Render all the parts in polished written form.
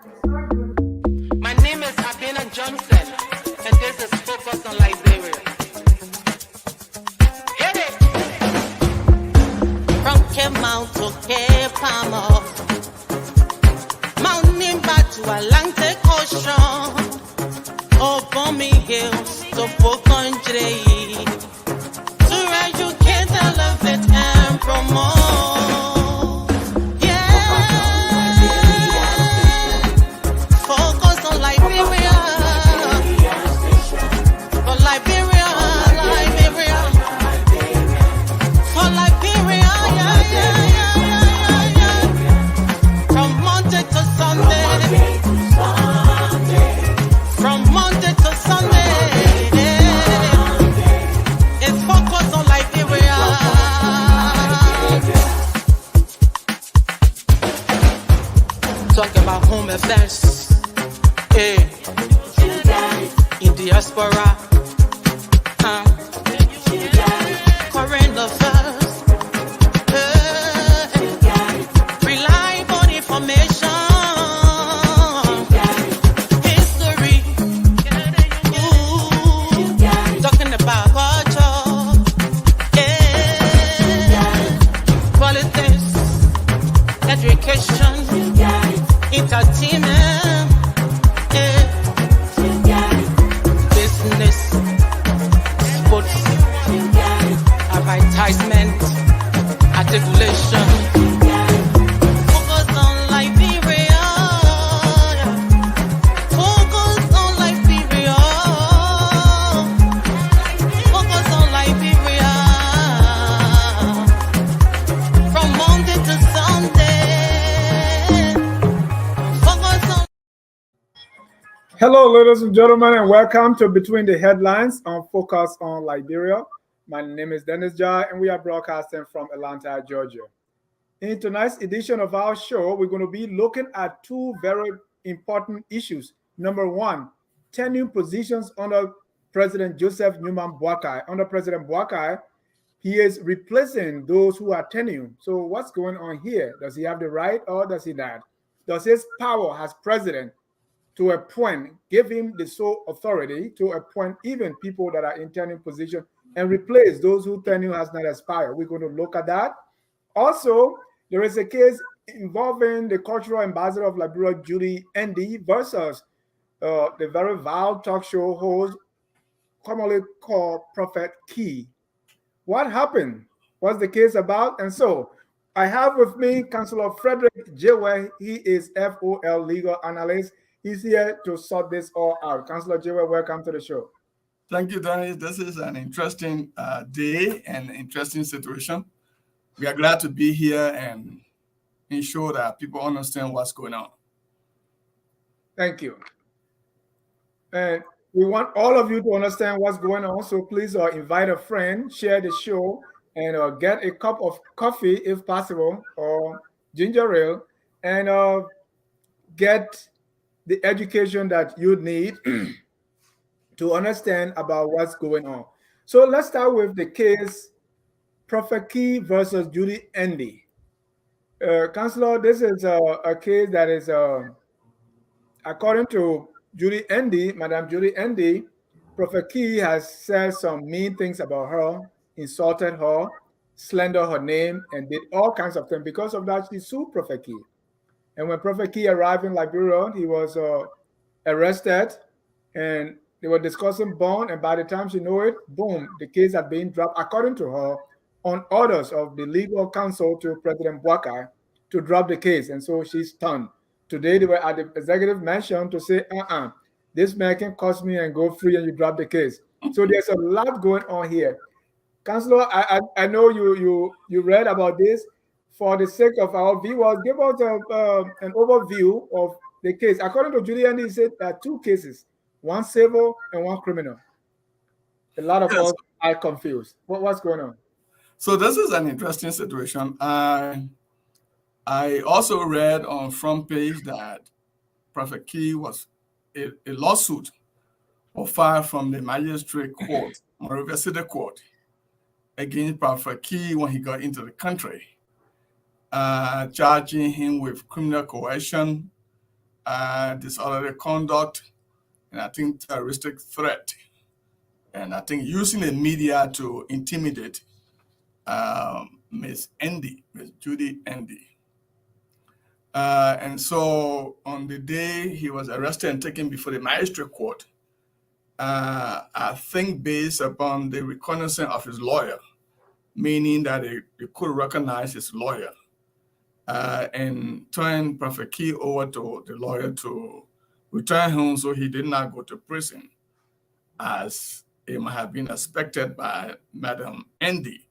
My name is Abina Johnson, and this is Focus on Liberia. Hit it! From Cape Mount to Cape Palmer, Mount Nimba to Atlantic Ocean, Obomi Hills to Boakai, to educate, elevate, and promote. Talk about home affairs, in diaspora, current affairs, reliable information, history, talking about culture, politics, education, entertainment, business, sports, advertisement, articulation. Focus on Liberia. Focus on Liberia. Focus on Liberia. From Monday to Sunday. Hello, ladies and gentlemen, and welcome to Between the Headlines on Focus on Liberia. My name is Dennis Jai, and we are broadcasting from Atlanta, Georgia. In tonight's edition of our show, we're going to be looking at two very important issues. Number one, tenure positions under President Joseph Newman Boakai. Under President Boakai, he is replacing those who are tenured. So what's going on here? Does he have the right or does he not? Does his power as president to appoint, give him the sole authority to appoint even people that are in tenure position and replace those who tenure has not expired? We're going to look at that. Also, there is a case involving the cultural ambassador of Liberia, Judy Andee, versus the very vile talk show host commonly called ProphetKey. What happened? What's the case about? And so I have with me Councillor Frederick Jewe. He is FOL legal analyst. He's here to sort this all out. Councillor Jewe, welcome to the show. Thank you, Dennis. This is an interesting day and interesting situation. We are glad to be here and ensure that people understand what's going on. Thank you. And we want all of you to understand what's going on, so please invite a friend, share the show, and get a cup of coffee if possible, or ginger ale, and get the education that you need to understand about what's going on. So let's start with the case ProphetKey versus Judy Andee. Councillor, this is a case that is, according to Judy Andee, Madam Judy Andee, ProphetKey has said some mean things about her, insulted her, slandered her name, and did all kinds of things. Because of that, she sued ProphetKey. And when ProphetKey arrived in Liberia, he was arrested, and they were discussing bond. And by the time she knew it, boom, the case had been dropped, according to her, on orders of the legal counsel to President Boakai to drop the case. And so she's stunned. Today, they were at the executive mansion to say, this man can cost me and go free, and you drop the case. So there's a lot going on here. Councillor, I know you read about this. For the sake of our viewers, give us an overview of the case. According to Judy Andee, he said there are two cases, one civil and one criminal. A lot of us are confused. What's going on? So this is an interesting situation. I also read on front page that ProphetKey was a lawsuit was filed from the magistrate court, Monrovia City Court, against ProphetKey when he got into the country, charging him with criminal coercion, disorderly conduct, and I think terroristic threat, and I think using the media to intimidate Miss Judy Andee. And so on the day he was arrested and taken before the magistrate court, I think based upon the reconnaissance of his lawyer, meaning that they could recognize his lawyer, and turn ProphetKey over to the lawyer to return home so he did not go to prison, as it might have been expected by Madam Andee.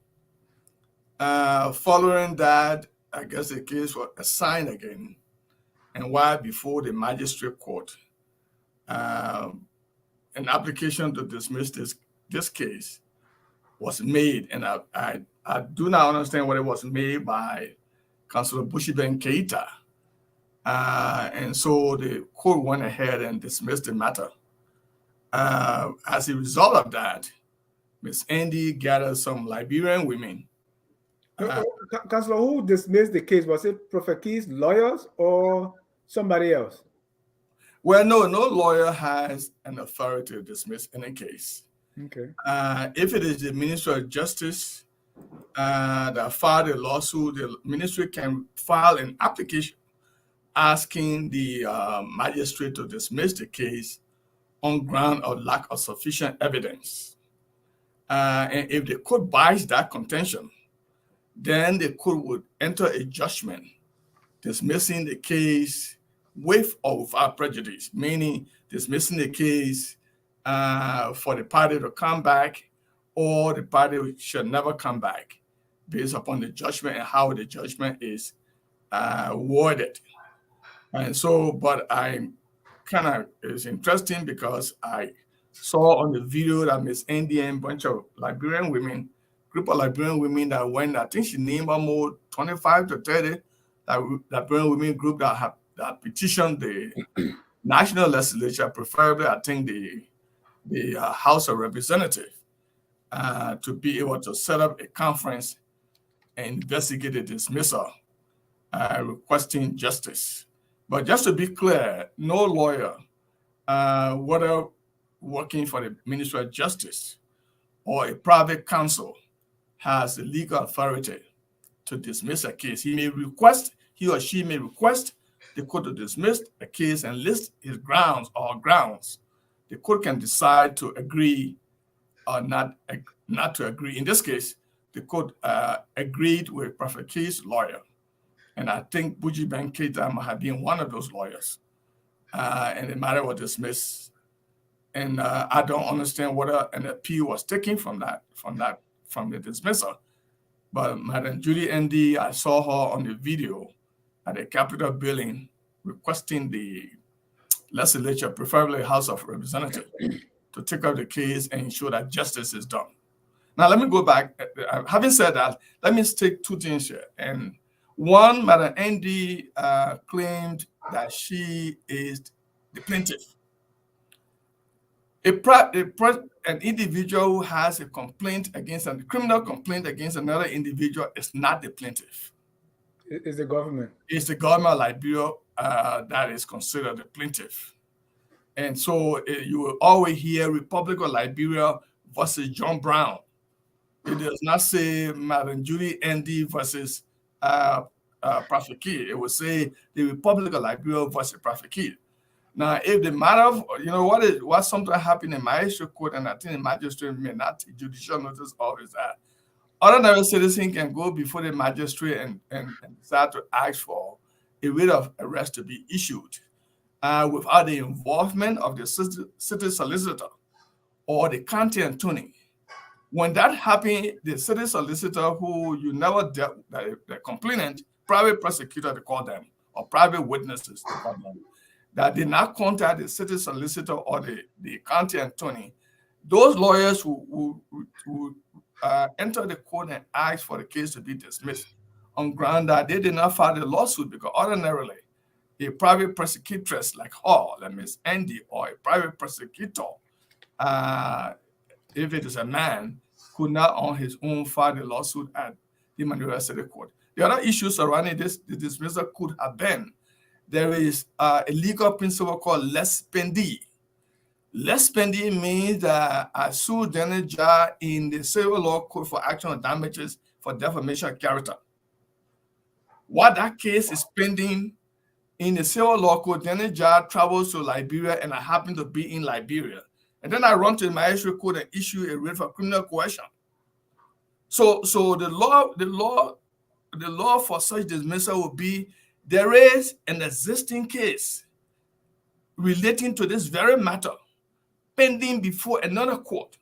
Following that, I guess the case was assigned again, and while before the magistrate court, an application to dismiss this case was made, and I do not understand what it was made by Councilor Bushiben Keita. And so the court went ahead and dismissed the matter. As a result of that, Ms. Andee gathered some Liberian women. Councilor, who dismissed the case? Was it ProphetKey's lawyers or somebody else? Well, no lawyer has an authority to dismiss any case. Okay. If it is the Ministry of Justice that filed a lawsuit, the ministry can file an application asking the magistrate to dismiss the case on ground of lack of sufficient evidence. And if the court buys that contention, then the court would enter a judgment dismissing the case with or without prejudice, meaning dismissing the case for the party to come back, or the party should never come back, based upon the judgment and how the judgment is worded. And so, but it's interesting because I saw on the video that Miss Andee and a bunch of Liberian women, group of Liberian women that went, I think she named almost 25 to 30 Liberian women group that petitioned the national legislature, preferably I think the House of Representatives, to be able to set up a conference and investigate the dismissal, requesting justice. But just to be clear, no lawyer, whether working for the Ministry of Justice or a private counsel, has the legal authority to dismiss a case. He or she may request the court to dismiss a case and list his grounds or grounds. The court can decide to agree or not to agree. In this case, the court agreed with ProphetKey's lawyer. And I think Bushiben Keita have been one of those lawyers. And the matter was dismissed. And I don't understand whether an appeal was taken from the dismissal. But Madam Judy Andee, I saw her on the video at the Capitol building requesting the legislature, preferably House of Representatives, to take up the case and ensure that justice is done. Now, let me go back. Having said that, let me take two things here. And one, Madam Andee claimed that she is the plaintiff. An individual who has a criminal complaint against another individual is not the plaintiff. It's the government. It's the government of Liberia that is considered the plaintiff. And so you will always hear Republic of Liberia versus John Brown. It does not say Madam Judy Andee versus ProphetKey. It will say the Republic of Liberia versus ProphetKey. Now, if the matter of, what something happened in magistrate court, and I think the magistrate may not take judicial notice of, is that ordinary citizen can go before the magistrate and decide to ask for a writ of arrest to be issued without the involvement of the city solicitor or the county attorney. When that happened, the city solicitor, who you never dealt with, the complainant, private prosecutor, they call them, or private witnesses, they call them, that did not contact the city solicitor or the county attorney, those lawyers who enter the court and ask for the case to be dismissed on ground that they did not file the lawsuit, because ordinarily a private prosecutress like her, like Ms. Andee, or a private prosecutor, if it is a man, could not on his own file the lawsuit at the Manila City Court. The other issues surrounding the dismissal could have been there is a legal principle called less pendii. Less pendii means that I sue Daniel Jah in the civil law court for action of damages for defamation of character. While that case is pending in the civil law court, Daniel Jah travels to Liberia, and I happen to be in Liberia. And then I run to the magistrate court and issue a writ for criminal coercion. So the law for such dismissal would be there is an existing case relating to this very matter pending before another court.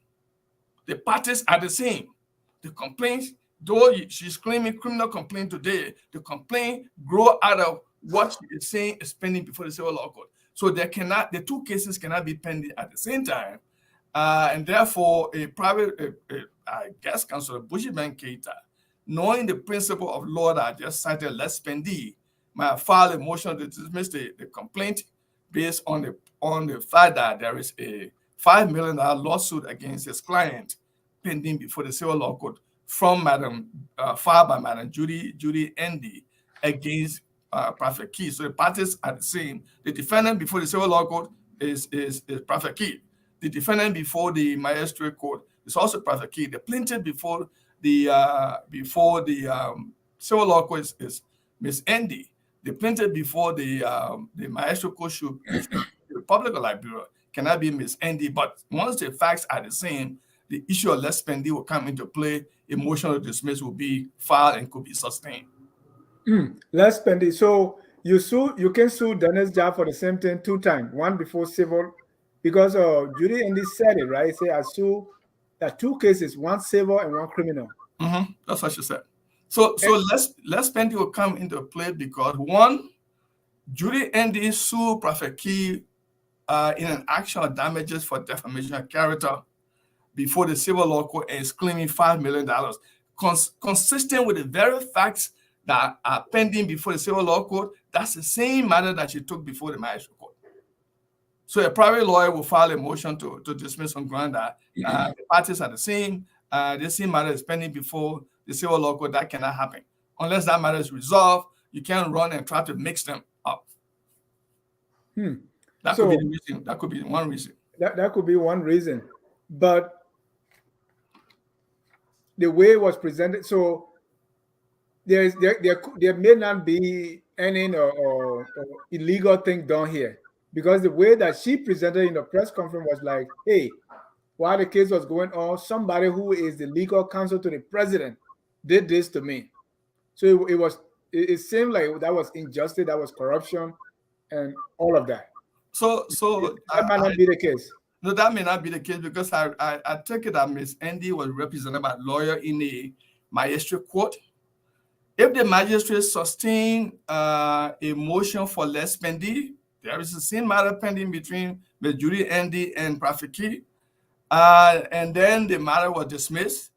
The parties are the same. The complaints, though she's claiming criminal complaint today, the complaint grow out of what she is saying is pending before the civil law court. So the two cases cannot be pending at the same time. And therefore, a private, I guess, Councilor Bushiman Keita, knowing the principle of law that I just cited, less pending, might file a motion to dismiss the complaint based on the fact that there is a $5 million lawsuit against his client pending before the civil law court from filed by Madam Judy Andee against ProphetKey. So the parties are the same. The defendant before the civil law court is ProphetKey. The defendant before the magistrate court is also ProphetKey. The plaintiff before the civil law court is Ms. Andee. The plaintiff before the magistrate court should the Republic of Liberia cannot be Ms. Andee. But once the facts are the same, the issue of less pending will come into play. A motion to dismiss will be filed and could be sustained. Less pending. So you can sue Dennis Jah for the same thing 2 times, one before civil, because Judy Andee said it, right? Say I sue that 2 cases, one civil and one criminal. That's what she said. So less pending will come into play because one, Judy Andee sued ProphetKey in an action of damages for defamation of character before the civil law court and is claiming $5 million, consistent with the very facts that are pending before the civil law court. That's the same matter that she took before the magistrate court. So a private lawyer will file a motion to dismiss on ground that the parties are the same. The same matter is pending before the civil law court. That cannot happen unless that matter is resolved. You can't run and try to mix them up. That could be the reason. That could be one reason. That could be one reason, but the way it was presented, so there may not be any or illegal thing done here, because the way that she presented in the press conference was like, hey, while the case was going on, somebody who is the legal counsel to the president did this to me. So it seemed like that was injustice, that was corruption, and all of that. So that might not be the case. No, that may not be the case because I take it that Ms. Andee was represented by a lawyer in the magistrate court. If the magistrate sustained a motion for less pending, there is the same matter pending between Ms. Judy Andee and ProphetKey, and then the matter was dismissed.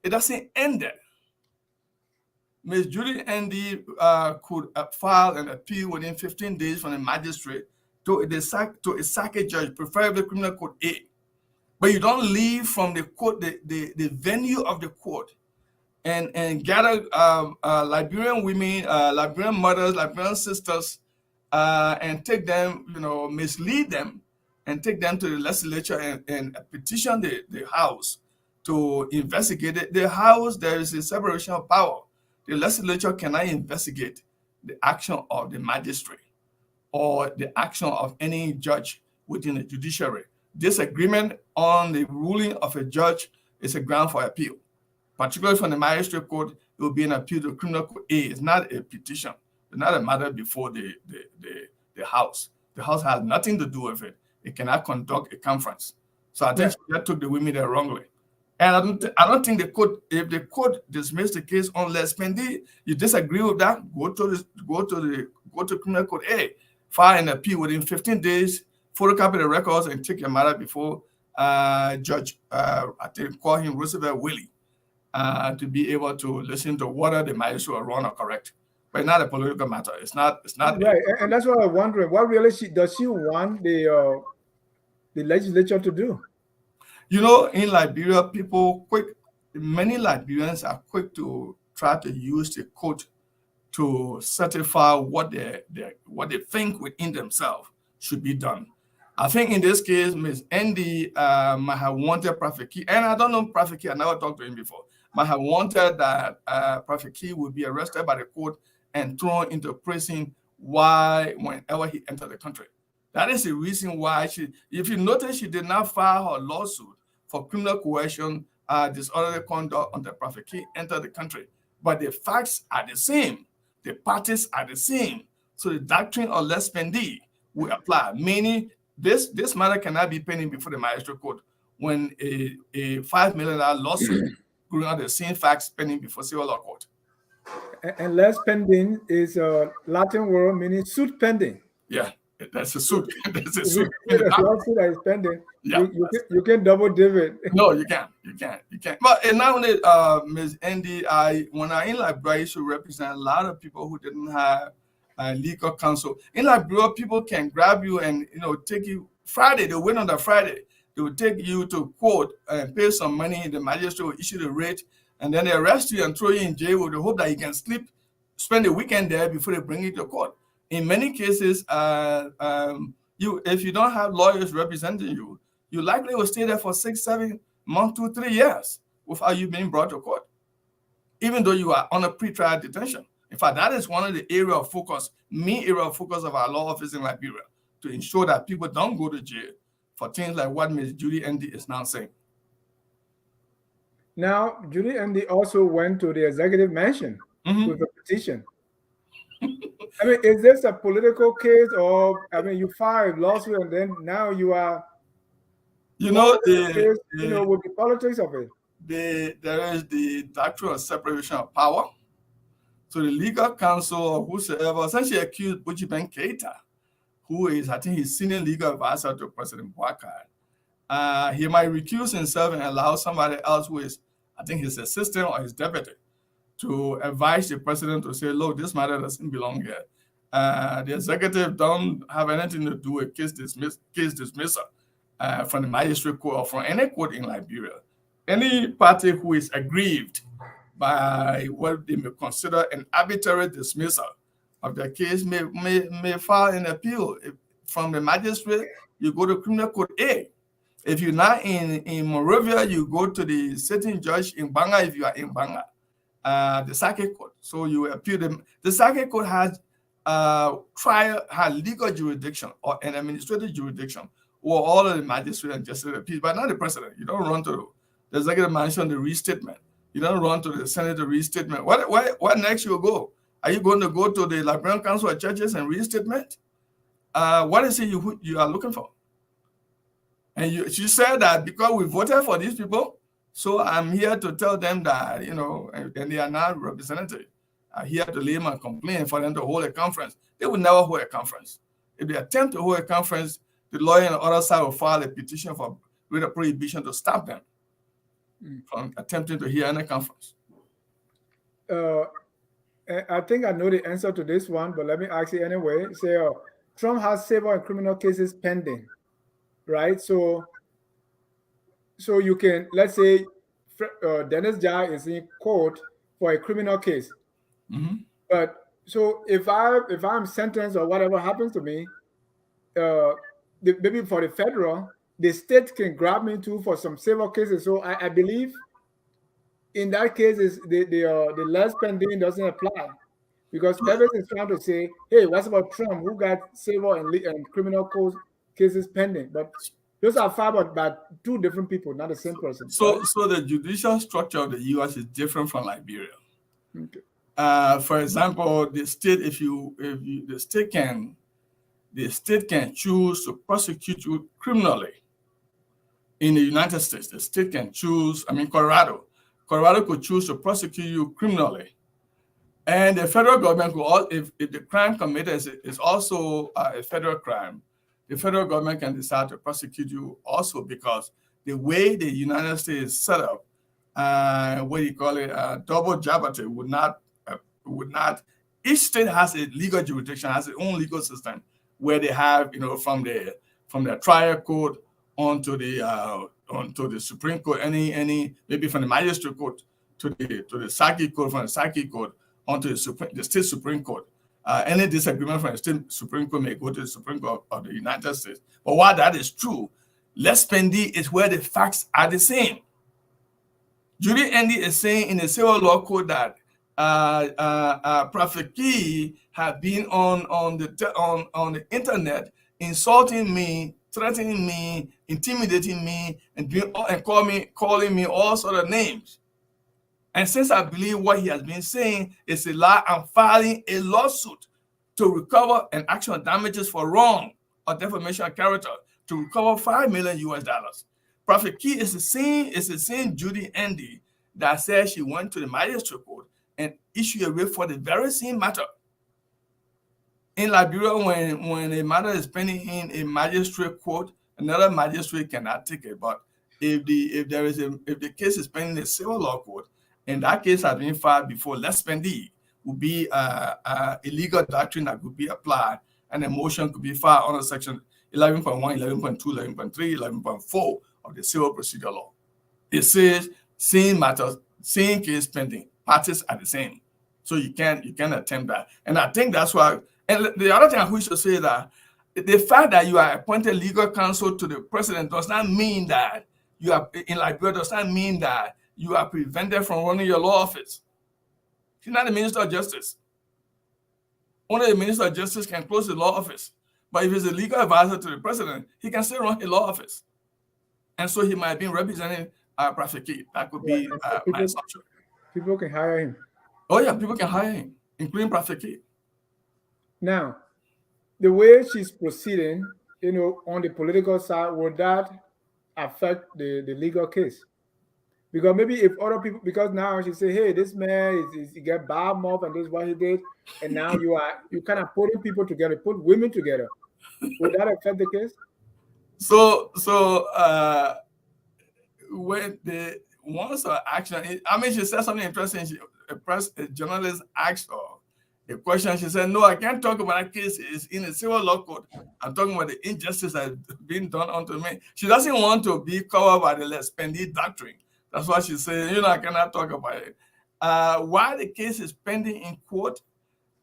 It doesn't end there. Ms. Judy Andee could file an appeal within 15 days from the magistrate to a circuit judge, preferably criminal court A. But you don't leave from the court, the venue of the court, and gather Liberian women, Liberian mothers, Liberian sisters, and take them, mislead them, and take them to the legislature and petition the House to investigate it. The House, there is a separation of power. The legislature cannot investigate the action of the magistrate or the action of any judge within the judiciary. Disagreement on the ruling of a judge is a ground for appeal. Particularly from the magistrate court, it will be an appeal to criminal court A. It's not a petition. It's not a matter before the House. The House has nothing to do with it. It cannot conduct a conference. So I think that took the women there wrongly. And I don't think if the court dismissed the case on less pending, you disagree with that, go to criminal court A, file an appeal within 15 days, photocopy the records, and take your matter before Judge, I think call him Roosevelt Willie, to be able to listen to whether the magistrate are wrong or correct. But it's not a political matter. It's not right. And that's what I'm wondering. What really does she want the legislature to do? In Liberia, many Liberians are quick to try to use the court to certify what they think within themselves should be done. I think in this case, Ms. Andee might have wanted ProphetKey, and I don't know ProphetKey, I never talked to him before, might have wanted that ProphetKey would be arrested by the court and thrown into prison whenever he entered the country. That is the reason why if you notice, she did not file her lawsuit for criminal coercion, disorderly conduct until ProphetKey entered the country. But the facts are the same. The parties are the same. So the doctrine of less pending will apply, meaning this matter cannot be pending before the magistrate court when a $5 million lawsuit going on the same facts pending before civil law court. And less pending is a Latin word meaning suit pending. Yeah, that's a suit. That's a suit. suit. Lawsuit that is pending. Yeah, you can double dip it. No, you can't. But and not only Ms. Andee, when I in Liberia, I used to represent a lot of people who didn't have legal counsel. In Liberia, people can grab you and take you Friday. They wait on the Friday. They will take you to court and pay some money. The magistrate will issue the rate, and then they arrest you and throw you in jail with the hope that you can sleep, spend the weekend there before they bring you to court. In many cases, if you don't have lawyers representing you, you likely will stay there for 6, 7 months to 3 years without you being brought to court, even though you are on a pretrial detention. In fact, that is one of the main area of focus of our law office in Liberia, to ensure that people don't go to jail for things like what Ms. Judy Andee is now saying. Now, Judy Andee also went to the executive mansion with a petition. I mean, is this a political case, or you filed a lawsuit and then now you are, with the politics of it? There is the doctrine of separation of power. So the legal counsel or whosoever essentially accused Buchiben Keita, who is, I think, he's senior legal advisor to President Boakai. He might recuse himself and allow somebody else who is, I think, his assistant or his deputy to advise the president to say, look, this matter doesn't belong here. The executive don't have anything to do with case dismissal from the magistrate court or from any court in Liberia. Any party who is aggrieved by what they may consider an arbitrary dismissal of the case may file an appeal. From the magistrate, you go to criminal court A. If you're not in Monrovia, you go to the sitting judge in Banga if you are in Banga, the circuit court. So you appeal them. The circuit court has legal jurisdiction or an administrative jurisdiction or all of the magistrate and justice appeals, but not the president. You don't run to the executive mansion the restatement. You don't run to the Senate the restatement. What next you go? Are you going to go to the Liberian Council of Churches and restatement? What is it you are looking for? And she said that because we voted for these people, so I'm here to tell them that, and they are not representative. I'm here to lay my complaint for them to hold a conference. They would never hold a conference. If they attempt to hold a conference, the lawyer on the other side will file a petition for writ of prohibition to stop them from attempting to hear any conference. I think I know the answer to this one, but let me ask you anyway. Say, Trump has civil and criminal cases pending, right? So you can, let's say, Dennis Jai is in court for a criminal case. But so if I'm sentenced or whatever happens to me, maybe for the federal, the state can grab me too for some civil cases. So I believe in that case is the less pending doesn't apply, because Pebbles is trying to say, hey, what's about Trump who got civil and criminal cases pending? But those are filed by two different people, not the same person. So the judicial structure of the U.S. is different from Liberia. Okay. For example, the state, the state can choose to prosecute you criminally. In the United States, the state can choose. Colorado could choose to prosecute you criminally, and the federal government could, if the crime committed is also a federal crime, the federal government can decide to prosecute you also, because the way the United States is set up, double jeopardy would not. Each state has a legal jurisdiction, has its own legal system, where they have, from the trial court onto the Supreme Court, any maybe from the magistrate court to the circuit court, from the circuit court onto the state Supreme Court. Any disagreement from the state Supreme Court may go to the Supreme Court of the United States. But while that is true, Les Pendee is where the facts are the same. Judy Andee is saying in the civil law code that ProphetKey have been on the internet insulting me, threatening me, intimidating me, and calling me all sort of names. And since I believe what he has been saying is a lie, I'm filing a lawsuit to recover an action damages for wrong or defamation of character to recover $5 million US. ProphetKey is the same Judy Andee that says she went to the magistrate court and issued a writ for the very same matter. In Liberia, when a matter is pending in a magistrate court, another magistrate cannot take it. But if the case is pending in a civil law court, and that case has been filed before, Les Pendee would be a legal doctrine that could be applied, and a motion could be filed under section 11.1, 11.2, 11.3, 11.4 of the civil procedure law. It says same matters, same case pending, parties are the same. So you can't attempt that. And I think that's why. And the other thing I wish to say that the fact that you are appointed legal counsel to the president does not mean that you are in Liberia, does not mean that you are prevented from running your law office. She's not the Minister of Justice. Only the Minister of Justice can close the law office. But if he's a legal advisor to the president, he can still run a law office. And so he might have been representing ProphetKey. That could be my assumption. People can hire him. Oh yeah, people can hire him, including ProphetKey. Now, the way she's proceeding, on the political side, would that affect the legal case? Because maybe if other people, because now she say, hey, this man he got bad mouth and this is what he did, and now you kind of putting people together, put women together. Would that affect the case? So when the once an action, I mean, she said something interesting. A journalist asked her a question. She said, "No, I can't talk about that case. It's in a civil law court. I'm talking about the injustice that's been done unto me." She doesn't want to be covered by the Les Pendee doctrine. That's why she said, I cannot talk about it. While the case is pending in court,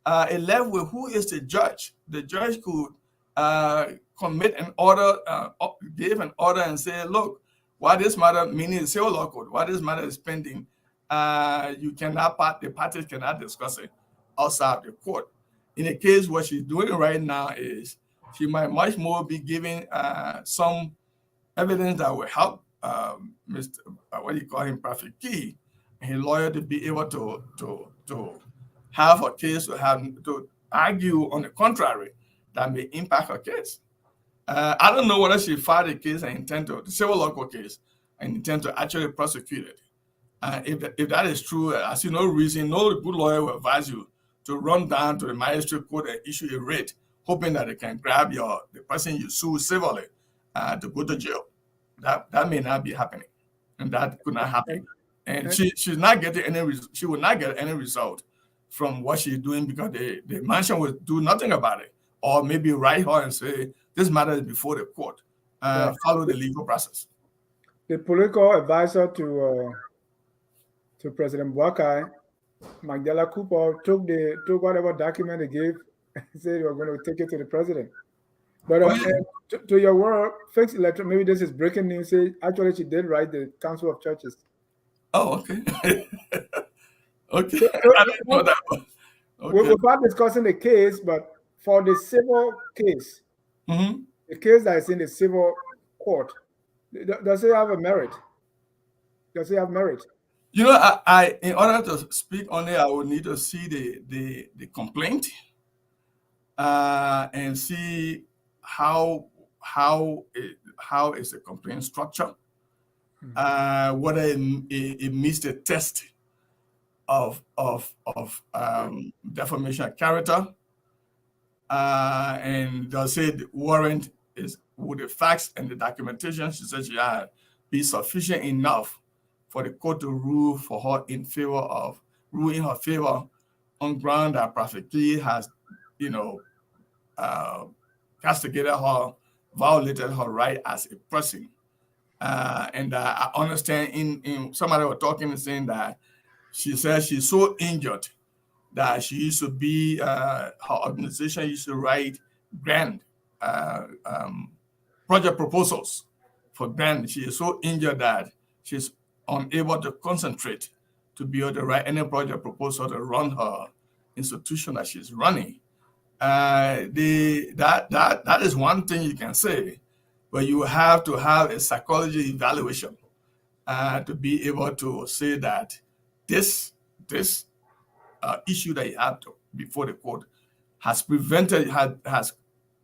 it left with who is the judge. The judge could commit an order, give an order and say, look, while this matter, meaning the civil law court, while this matter is pending, the parties cannot discuss it outside the court. In a case what she's doing right now is she might much more be giving some evidence that will help ProphetKey, and his lawyer to be able to have a case to argue on the contrary that may impact her case. I don't know whether she filed a case and intend to, the civil law court case, and intend to actually prosecute it. If that is true, I see no reason, no good lawyer will advise you to run down to the magistrate court and issue a writ, hoping that they can grab the person you sue civilly to go to jail. That may not be happening, and that could not happen. And she's not getting she will not get any result from what she's doing because the mansion will do nothing about it, or maybe write her and say this matter is before the court. Follow the legal process. The political advisor to President Boakai, Magdala Cooper, took whatever document they gave and said they were going to take it to the president. But to your word, fixed electric, maybe this is breaking news. Actually, she did write the Council of Churches. Oh, okay. Okay. So, I didn't know that one. Okay. Without discussing the case, but for the civil case, the case that is in the civil court, does it have a merit? Does it have merit? I in order to speak on it, I would need to see the complaint and see how is the complaint structured, whether it meets the test of defamation of character, and does it warrant would the facts and the documentation she said she had be sufficient enough for the court to rule in her favor on ground that ProphetKey has, castigated her, violated her right as a person. And I understand in somebody was talking and saying that she says she's so injured that she used to be, her organization used to write grant project proposals for grant. She is so injured that she's unable to concentrate to be able to write any project proposal to run her institution that she's running. That is one thing you can say, but you have to have a psychology evaluation to be able to say that this issue that you have to, before the court has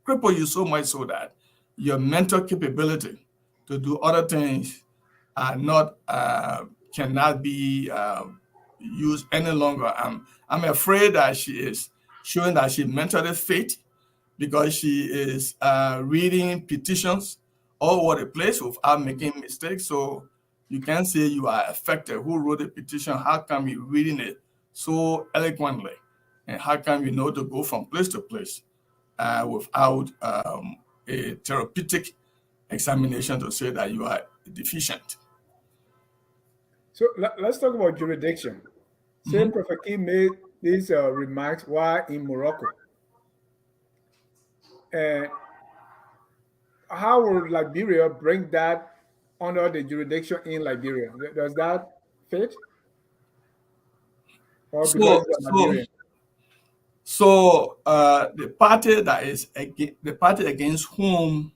crippled you so much so that your mental capability to do other things are not cannot be used any longer. I'm afraid that she is showing that she mentally fit because she is reading petitions all over the place without making mistakes. So you can say you are affected. Who wrote the petition? How come you reading it so eloquently? And how come you know to go from place to place without a therapeutic examination to say that you are deficient? So let's talk about jurisdiction. Say ProphetKey made these remarks while in Morocco. And how will Liberia bring that under the jurisdiction in Liberia? Does that fit? Or because it's Liberian? So the party the party against whom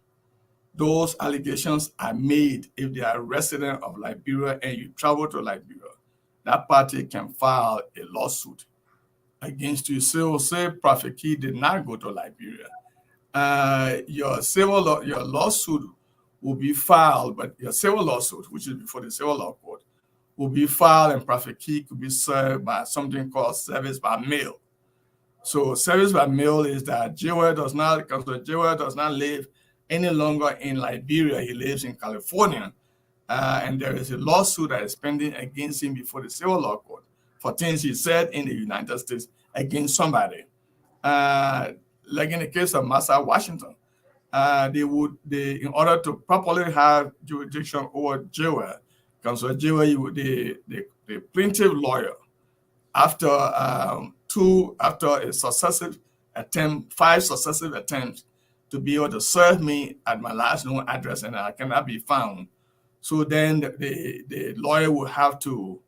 those allegations are made, if they are resident of Liberia and you travel to Liberia, that party can file a lawsuit against you. So say ProphetKey did not go to Liberia. Your lawsuit will be filed, but your civil lawsuit, which is before the civil law court, will be filed, and ProphetKey could be served by something called service by mail. So service by mail is that Jewel does not live any longer in Liberia. He lives in California, and there is a lawsuit that is pending against him before the civil law court for things he said in the United States against somebody. Like in the case of Massa Washington, in order to properly have jurisdiction over Jewel, Councilor Jewel, the plaintiff lawyer, after a successive attempt, 5 successive attempts to be able to serve me at my last known address, and I cannot be found. So then the lawyer will have to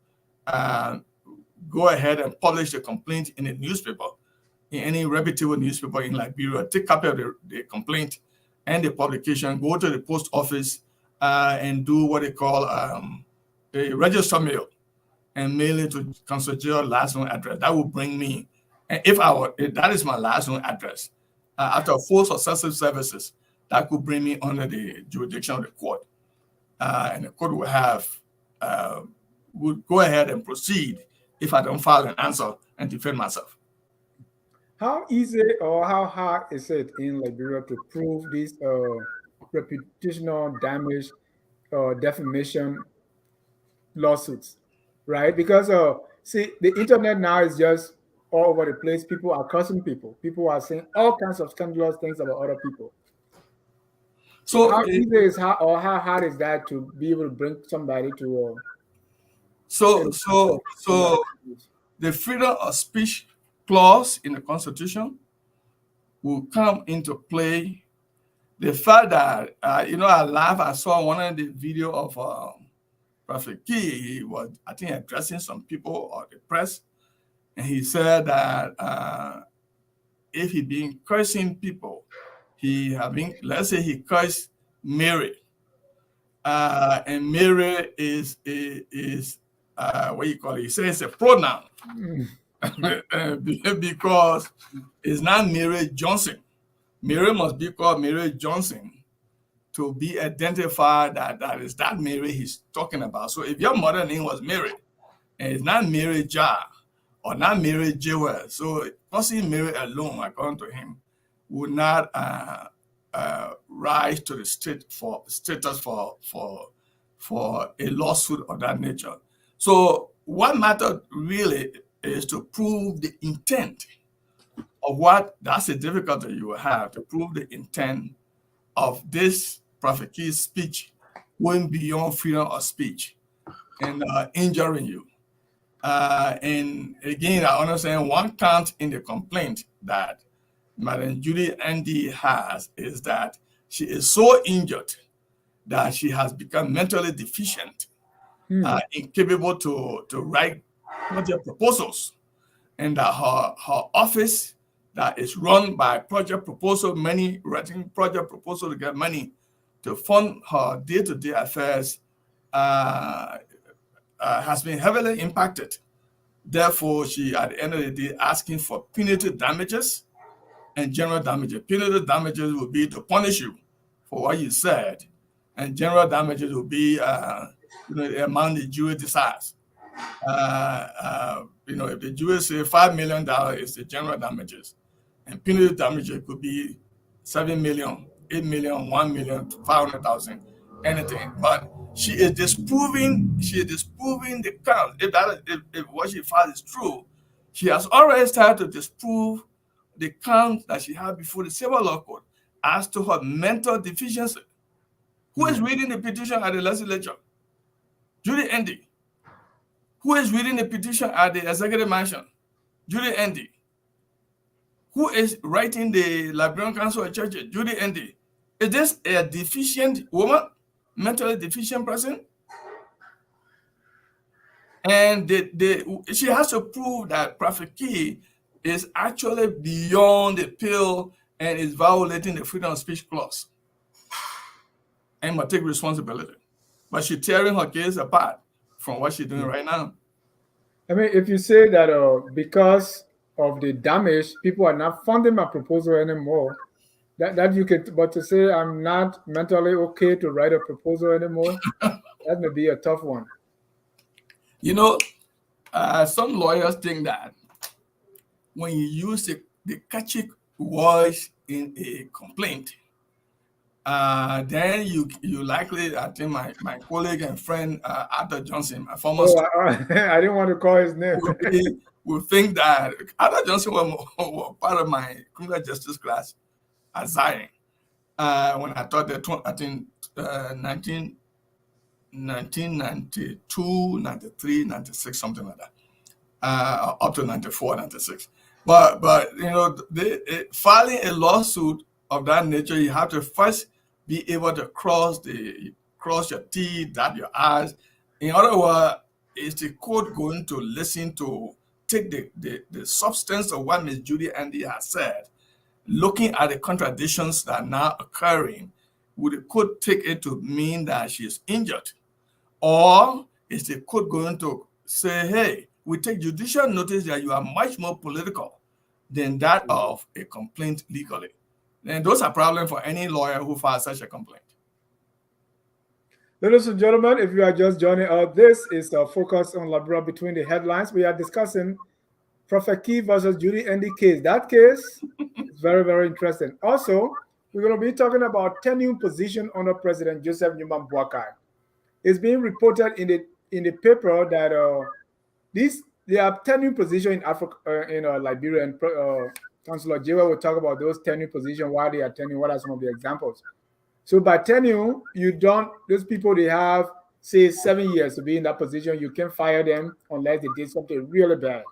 go ahead and publish the complaint in a newspaper, in any reputable newspaper in Liberia, take copy of the complaint and the publication, go to the post office and do what they call a register mail, and mail it to Councilor Gerald's last known address. That will bring me, and if that is my last known address, after 4 successive services, that could bring me under the jurisdiction of the court. And the court would go ahead and proceed if I don't file an answer and defend myself. How easy or how hard is it in Liberia to prove these reputational damage or defamation lawsuits, right? Because see, the internet now is just all over the place. People are cursing people. People are saying all kinds of scandalous things about other people. So how easy is how hard is that to be able to bring somebody to? So the freedom of speech clause in the Constitution will come into play. The fact that I laugh. I saw one of the video of ProphetKey. He was, I think, addressing some people or the press, and he said that if he been cursing people, let's say he cursed Mary, and Mary is what you call it? He says it's a pronoun. Because it's not Mary Johnson. Mary must be called Mary Johnson to be identified that is that Mary he's talking about. So if your mother name was Mary, and it's not Mary Jar or not Mary Jewel, so causing Mary alone, according to him, would not rise to the status for a lawsuit of that nature. So what matters really is to prove the intent of that's the difficulty you will have, to prove the intent of this ProphetKey's speech going beyond freedom of speech and injuring you. And again, I understand one count in the complaint that Madam Judy Andee has is that she is so injured that she has become mentally deficient, incapable to write project proposals, and that her office that is run by project proposal, many writing project proposal to get money to fund her day-to-day affairs has been heavily impacted. Therefore, she, at the end of the day, asking for punitive damages and general damages. Punitive damages will be to punish you for what you said, and general damages will be the amount the jury decides. If the jury say $5 million is the general damages, and punitive damages could be 7 million, 8 million, 1 million, 500,000, anything. But she is disproving the count. If what she filed is true, she has already started to disprove the count that she had before the civil law court as to her mental deficiency. Who is reading the petition at the legislature? Judy Andee. Who is reading the petition at the executive mansion? Judy Andee. Who is writing the Liberian Council of Churches? Judy Andee. Is this a deficient woman, mentally deficient person? And she has to prove that ProphetKey is actually beyond the pale and is violating the freedom of speech clause and must take responsibility. But she's tearing her case apart from what she's doing right now. I mean, if you say that because of the damage, people are not funding my proposal anymore, that you could, but to say I'm not mentally okay to write a proposal anymore, that may be a tough one. Some lawyers think that when you use the catchy voice in a complaint, then you likely, I think my colleague and friend Arthur Johnson, my former I didn't want to call his name. would think that Arthur Johnson was part of my criminal justice class at Zion when I taught there, I think 1992, 93, 96, something like that, up to 94, 96. But filing a lawsuit of that nature, you have to first be able to cross your T, dot your I's. In other words, is the court going to listen to take the substance of what Ms. Judy Andee has said, looking at the contradictions that are now occurring? Would the court take it to mean that she is injured? Or is the court going to say, hey, we take judicial notice that you are much more political than that of a complaint legally? And those are problems for any lawyer who files such a complaint. Ladies and gentlemen, if you are just joining us, this is a focus on Liberia Between the Headlines. We are discussing ProphetKey versus Judy Andee case. That case is very, very interesting. Also, we're going to be talking about tenured position under President Joseph Newman Boakai. It's being reported in the paper that there are tenured position in Africa, in Liberia, and Councillor Jewa will talk about those tenured positions, why they are tenured, what are some of the examples. So by tenure, those people, they have, say, 7 years to be in that position. You can't fire them unless they did something really bad.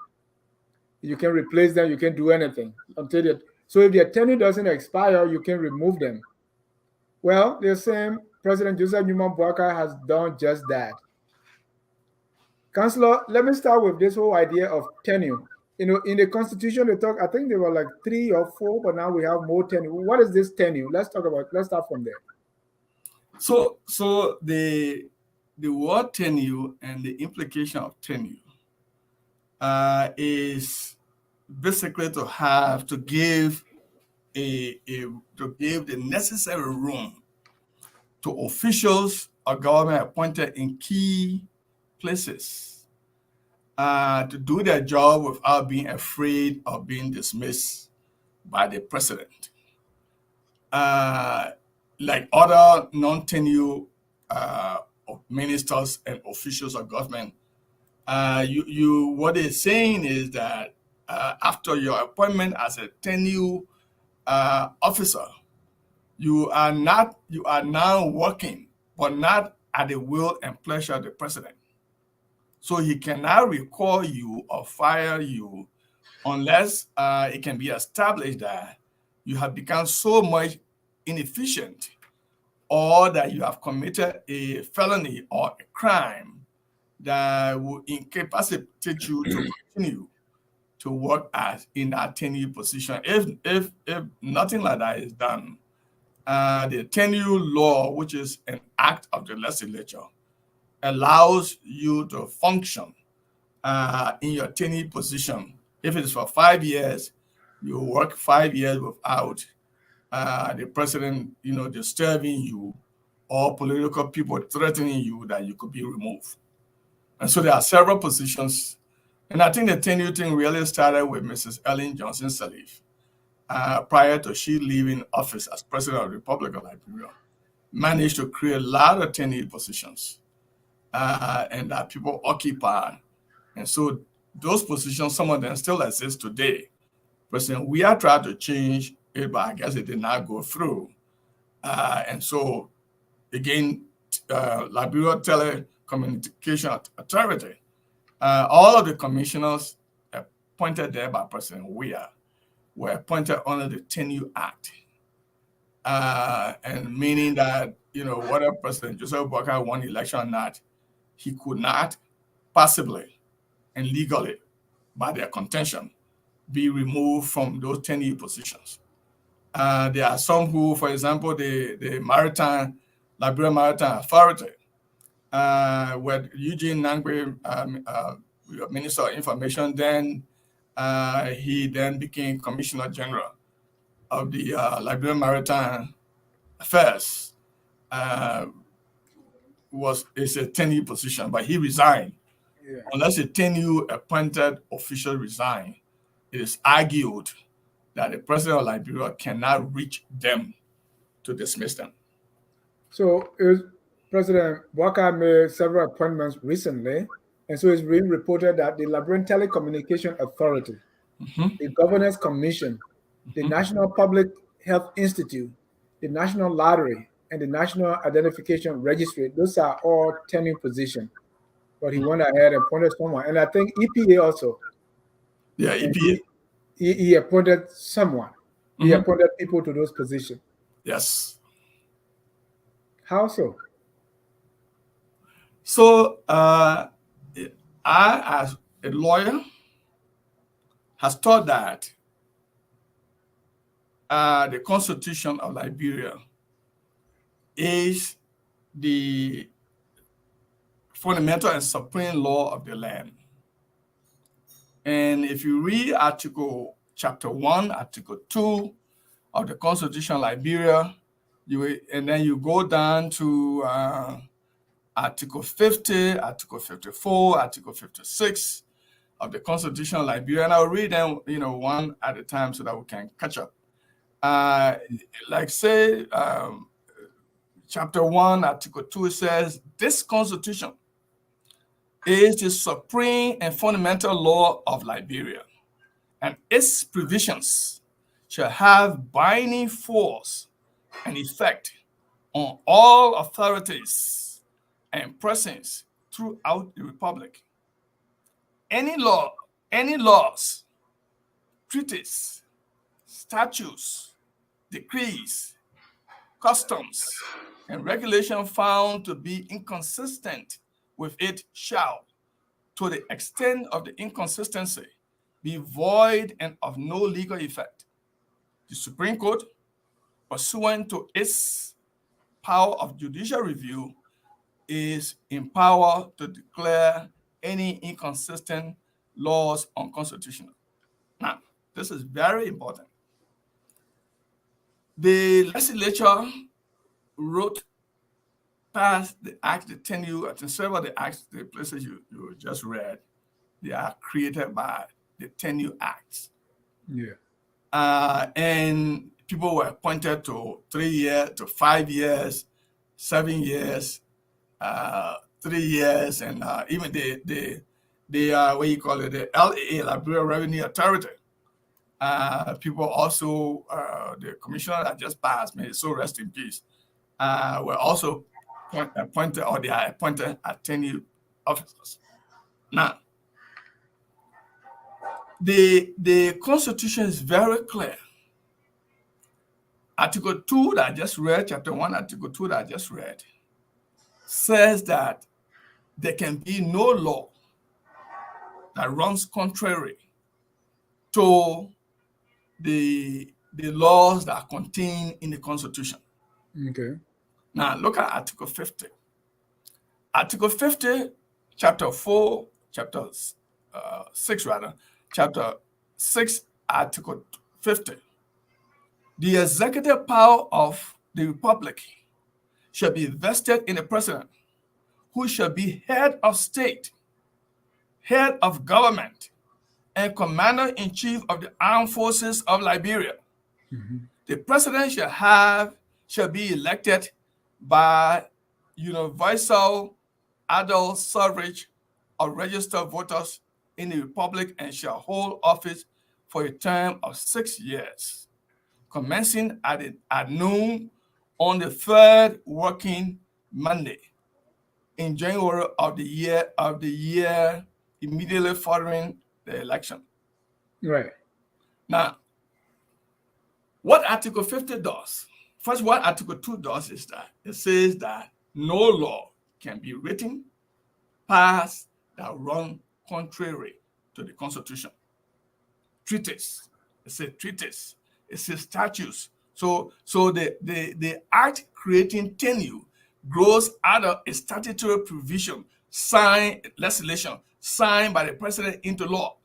You can replace them, you can't do anything until they. So if their tenure doesn't expire, you can remove them. Well, they're saying President Joseph Newman Boakai has done just that. Councillor, let me start with this whole idea of tenure. In the Constitution, they talk, I think there were like 3 or 4, but now we have more tenure. What is this tenure? Let's start from there. So the word tenure and the implication of tenure is basically to give the necessary room to officials or government appointed in key places to do their job without being afraid of being dismissed by the president. Like other non-tenure ministers and officials of government, what they're saying is that after your appointment as a tenure officer, you are now working, but not at the will and pleasure of the president. So he cannot recall you or fire you unless it can be established that you have become so much inefficient or that you have committed a felony or a crime that will incapacitate you to continue to work as in that tenure position. If nothing like that is done, the tenure law, which is an act of the legislature, allows you to function in your tenure position. If it is for 5 years, you work 5 years without the president, disturbing you or political people threatening you that you could be removed. And so there are several positions. And I think the tenure thing really started with Mrs. Ellen Johnson Sirleaf prior to she leaving office as president of the Republic of Liberia. Managed to create a lot of tenure positions and that people occupy. And so those positions, some of them still exist today. President, we are trying to change it, but I guess it did not go through. And so, again, Liberia Telecommunication Authority, all of the commissioners appointed there by President Weah were appointed under the Tenure Act. And meaning that, whether President Joseph Boakai won the election or not, he could not possibly and legally, by their contention, be removed from those tenure positions. There are some who, for example, the Liberia Maritime Authority, where Eugene Nangbe, Minister of Information, then he then became Commissioner General of the Liberia Maritime Affairs. It's a tenure position, but he resigned. Yeah. Unless a tenure appointed official resign, it is argued that the president of Liberia cannot reach them to dismiss them. So President Boakai made several appointments recently, and so it's being reported that the Liberian Telecommunication Authority, the Governance Commission, the National Public Health Institute, the National Lottery, and the National Identification Registry, those are all tenure positions. But he went ahead and appointed someone. And I think EPA also. Yeah, EPA. He appointed someone. He appointed people to those positions. Yes. How so? So I, as a lawyer, has thought that the Constitution of Liberia is the fundamental and supreme law of the land. And if you read chapter 1, article 2 of the Constitution of Liberia, and then you go down to article 50, article 54, article 56 of the Constitution of Liberia, and I'll read them, one at a time so that we can catch up. Chapter 1, article 2, it says, this Constitution is the supreme and fundamental law of Liberia, and its provisions shall have binding force and effect on all authorities and persons throughout the Republic. Any laws, treaties, statutes, decrees, customs, and regulation found to be inconsistent with it shall, to the extent of the inconsistency, be void and of no legal effect. The Supreme Court, pursuant to its power of judicial review, is empowered to declare any inconsistent laws unconstitutional. Now, this is very important. The legislature passed the act, the tenure, and several of the acts, the places you just read, they are created by the Tenure Acts. Yeah. And people were appointed to 3 years, to 5 years, 7 years, 3 years, and even the the LAA, Liberia Revenue Authority. People also, the commissioner that just passed, may so rest in peace, were also appointed, or they are appointed as tenure officers. Now, the Constitution is very clear. Article 2 that I just read, Chapter 1, Article 2 that I just read, says that there can be no law that runs contrary to the laws that are contained in the Constitution. Okay. Now, look at Article 50. Article 50, Chapter 4, Chapter 6, rather, Chapter 6, Article 50. The executive power of the Republic shall be vested in the President, who shall be head of state, head of government, and commander-in-chief of the armed forces of Liberia. The President shall be elected by universal adult suffrage of registered voters in the Republic and shall hold office for a term of 6 years, commencing at noon on the third working Monday in January of the year immediately following the election. Right. Now, what Article 50 does, first, what Article 2 does is that it says that no law can be written, passed, that run contrary to the Constitution. Treaties, it says treaties, it says statutes. So the act creating tenure grows out of a statutory provision, legislation signed by the President into law.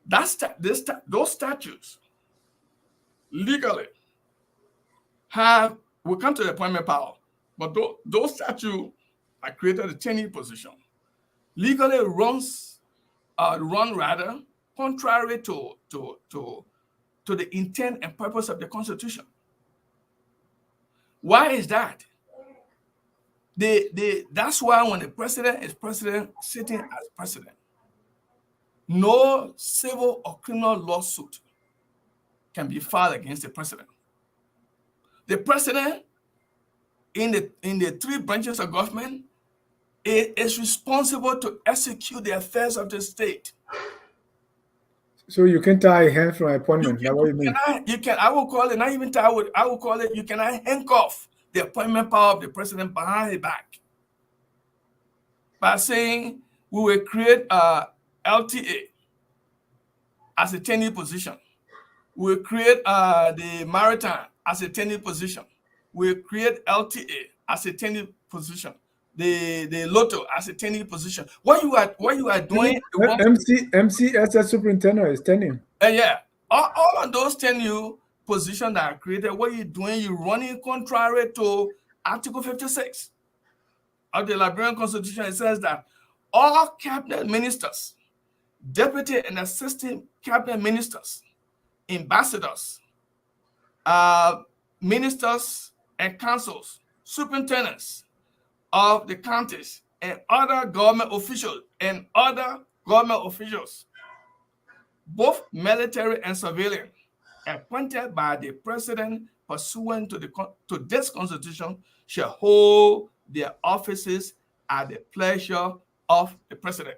Those statutes legally will come to the appointment power, but those statutes are created a tenure position. Legally run rather contrary to the intent and purpose of the Constitution. Why is that? That's why when the president is president, sitting as president, no civil or criminal lawsuit can be filed against the president. The president, in the three branches of government, is responsible to execute the affairs of the state. So you can tie hands from appointment. That's what you mean? I will call it, not even tie, I will call it, you cannot handcuff the appointment power of the president behind his back by saying we will create a LTA as a tenure position. We will create the maritime as a tenure position. We will create LTA as a tenure position. The lotto as a tenure position. What you are doing? MCSS superintendent is tenure. Yeah, all of those tenure positions that are created. What you're doing? You're running contrary to Article 56 of the Liberian Constitution. It says that all cabinet ministers, deputy and assistant cabinet ministers, ambassadors, ministers and councils, superintendents of the counties, and other government officials both military and civilian, appointed by the president pursuant to this constitution, shall hold their offices at the pleasure of the president.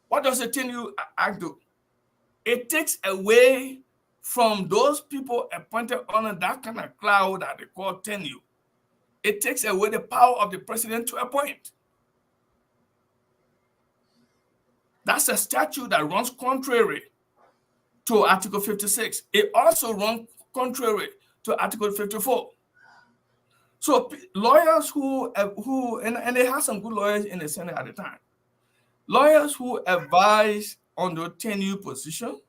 What does the Tenure Act do? It takes away from those people appointed under that kind of cloud that they call tenure. It takes away the power of the president to appoint. That's a statute that runs contrary to Article 56. It also runs contrary to Article 54. So lawyers and they had some good lawyers in the Senate at the time. Lawyers who advised on the tenure position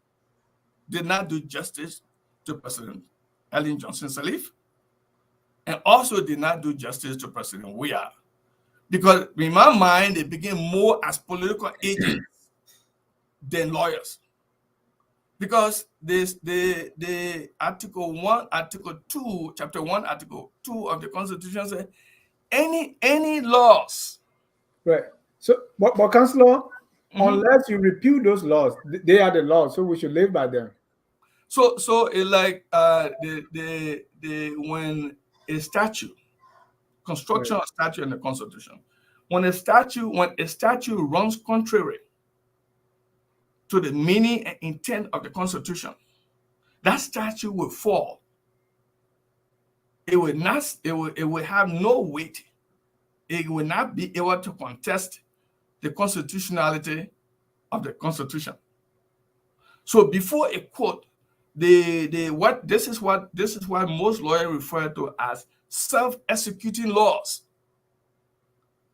did not do justice to President Ellen Johnson Sirleaf, and also did not do justice to President Weah. Because in my mind, they became more as political agents than lawyers. Because the Article 1, Article 2, Chapter 1, Article 2 of the Constitution says any laws. Right. So, but Councilor, unless you repeal those laws, they are the laws, so we should live by them. So it's like when a statute, construction of statute in the Constitution, when a statute runs contrary to the meaning and intent of the Constitution, that statute will fall. It will have no weight. It will not be able to contest the constitutionality of the Constitution. So before a court, this is what most lawyers refer to as self-executing laws.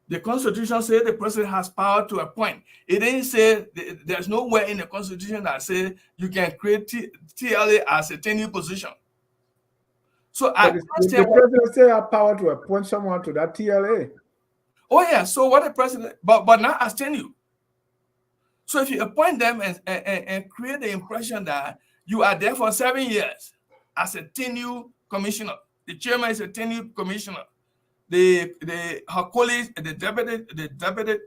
The Constitution says the president has power to appoint. It didn't say, there's nowhere in the Constitution that says you can create TLA as a tenured position. So the president still have power to appoint someone to that TLA. Oh yeah, so what the president, but not as tenure. So if you appoint them and create the impression that you are there for 7 years as a tenured commissioner, the chairman is a tenured commissioner, her colleagues, the deputy,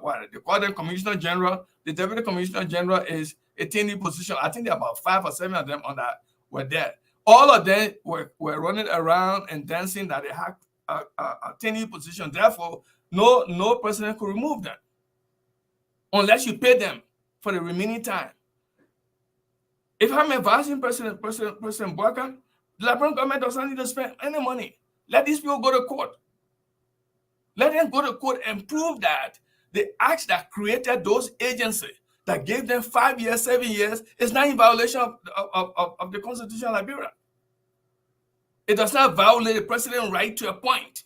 what they call them, commissioner general. The deputy commissioner general is a tenured position. I think there are about 5 or 7 of them on that were there. All of them were running around and dancing that they had a tenured position. Therefore, no president could remove them unless you pay them for the remaining time. If I'm advising President Boakai, the Liberian government doesn't need to spend any money. Let these people go to court. Let them go to court and prove that the acts that created those agencies that gave them 5 years, 7 years is not in violation of the Constitution of Liberia. It does not violate the president's right to appoint.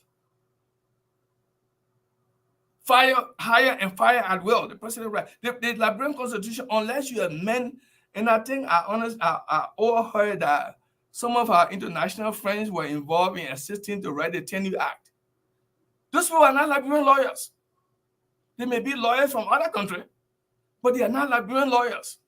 Hire and fire at will. The president right. The Liberian Constitution, unless you amend, and I think I all heard that some of our international friends were involved in assisting to write the Tenured Act. Those people are not Liberian lawyers. They may be lawyers from other countries, but they are not Liberian lawyers.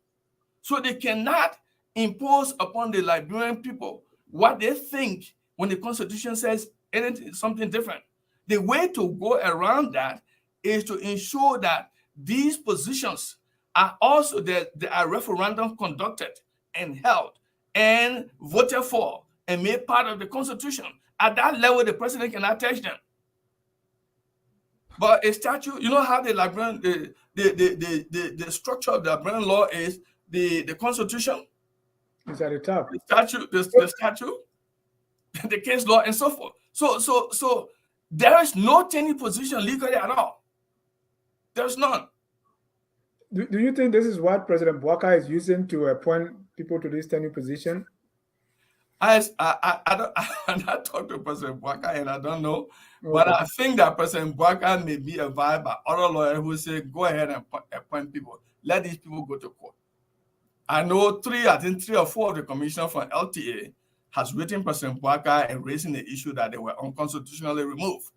So they cannot impose upon the Liberian people what they think when the Constitution says anything, something different. The way to go around that is to ensure that these positions are also there are referendum conducted and held and voted for and made part of the Constitution. At that level, the president cannot touch them. But a statute, you know how the Liberian, the structure of the Liberian law is the Constitution. It's at the top. The statute, the case law, and so forth. So there is no tenured position legally at all. There's none. Do you think this is what President Boakai is using to appoint people to this tenured position? I not talked to President Boakai, and I don't know, but I think that President Boakai may be advised by other lawyers who say, go ahead and appoint people. Let these people go to court. I know 3 or 4 of the commissioners from LTA has written President Boakai and raising the issue that they were unconstitutionally removed.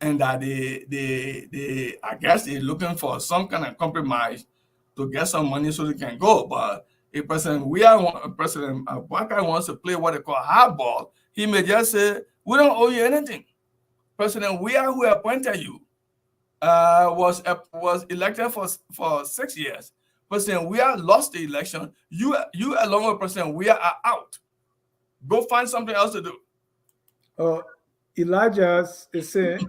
And that they I guess they're looking for some kind of compromise to get some money so they can go. But if President Boakai wants to play what they call hardball, he may just say, we don't owe you anything. President Weah, who appointed you, was elected for 6 years. President Weah lost the election. You along with President Weah are out. Go find something else to do. Elijah is saying,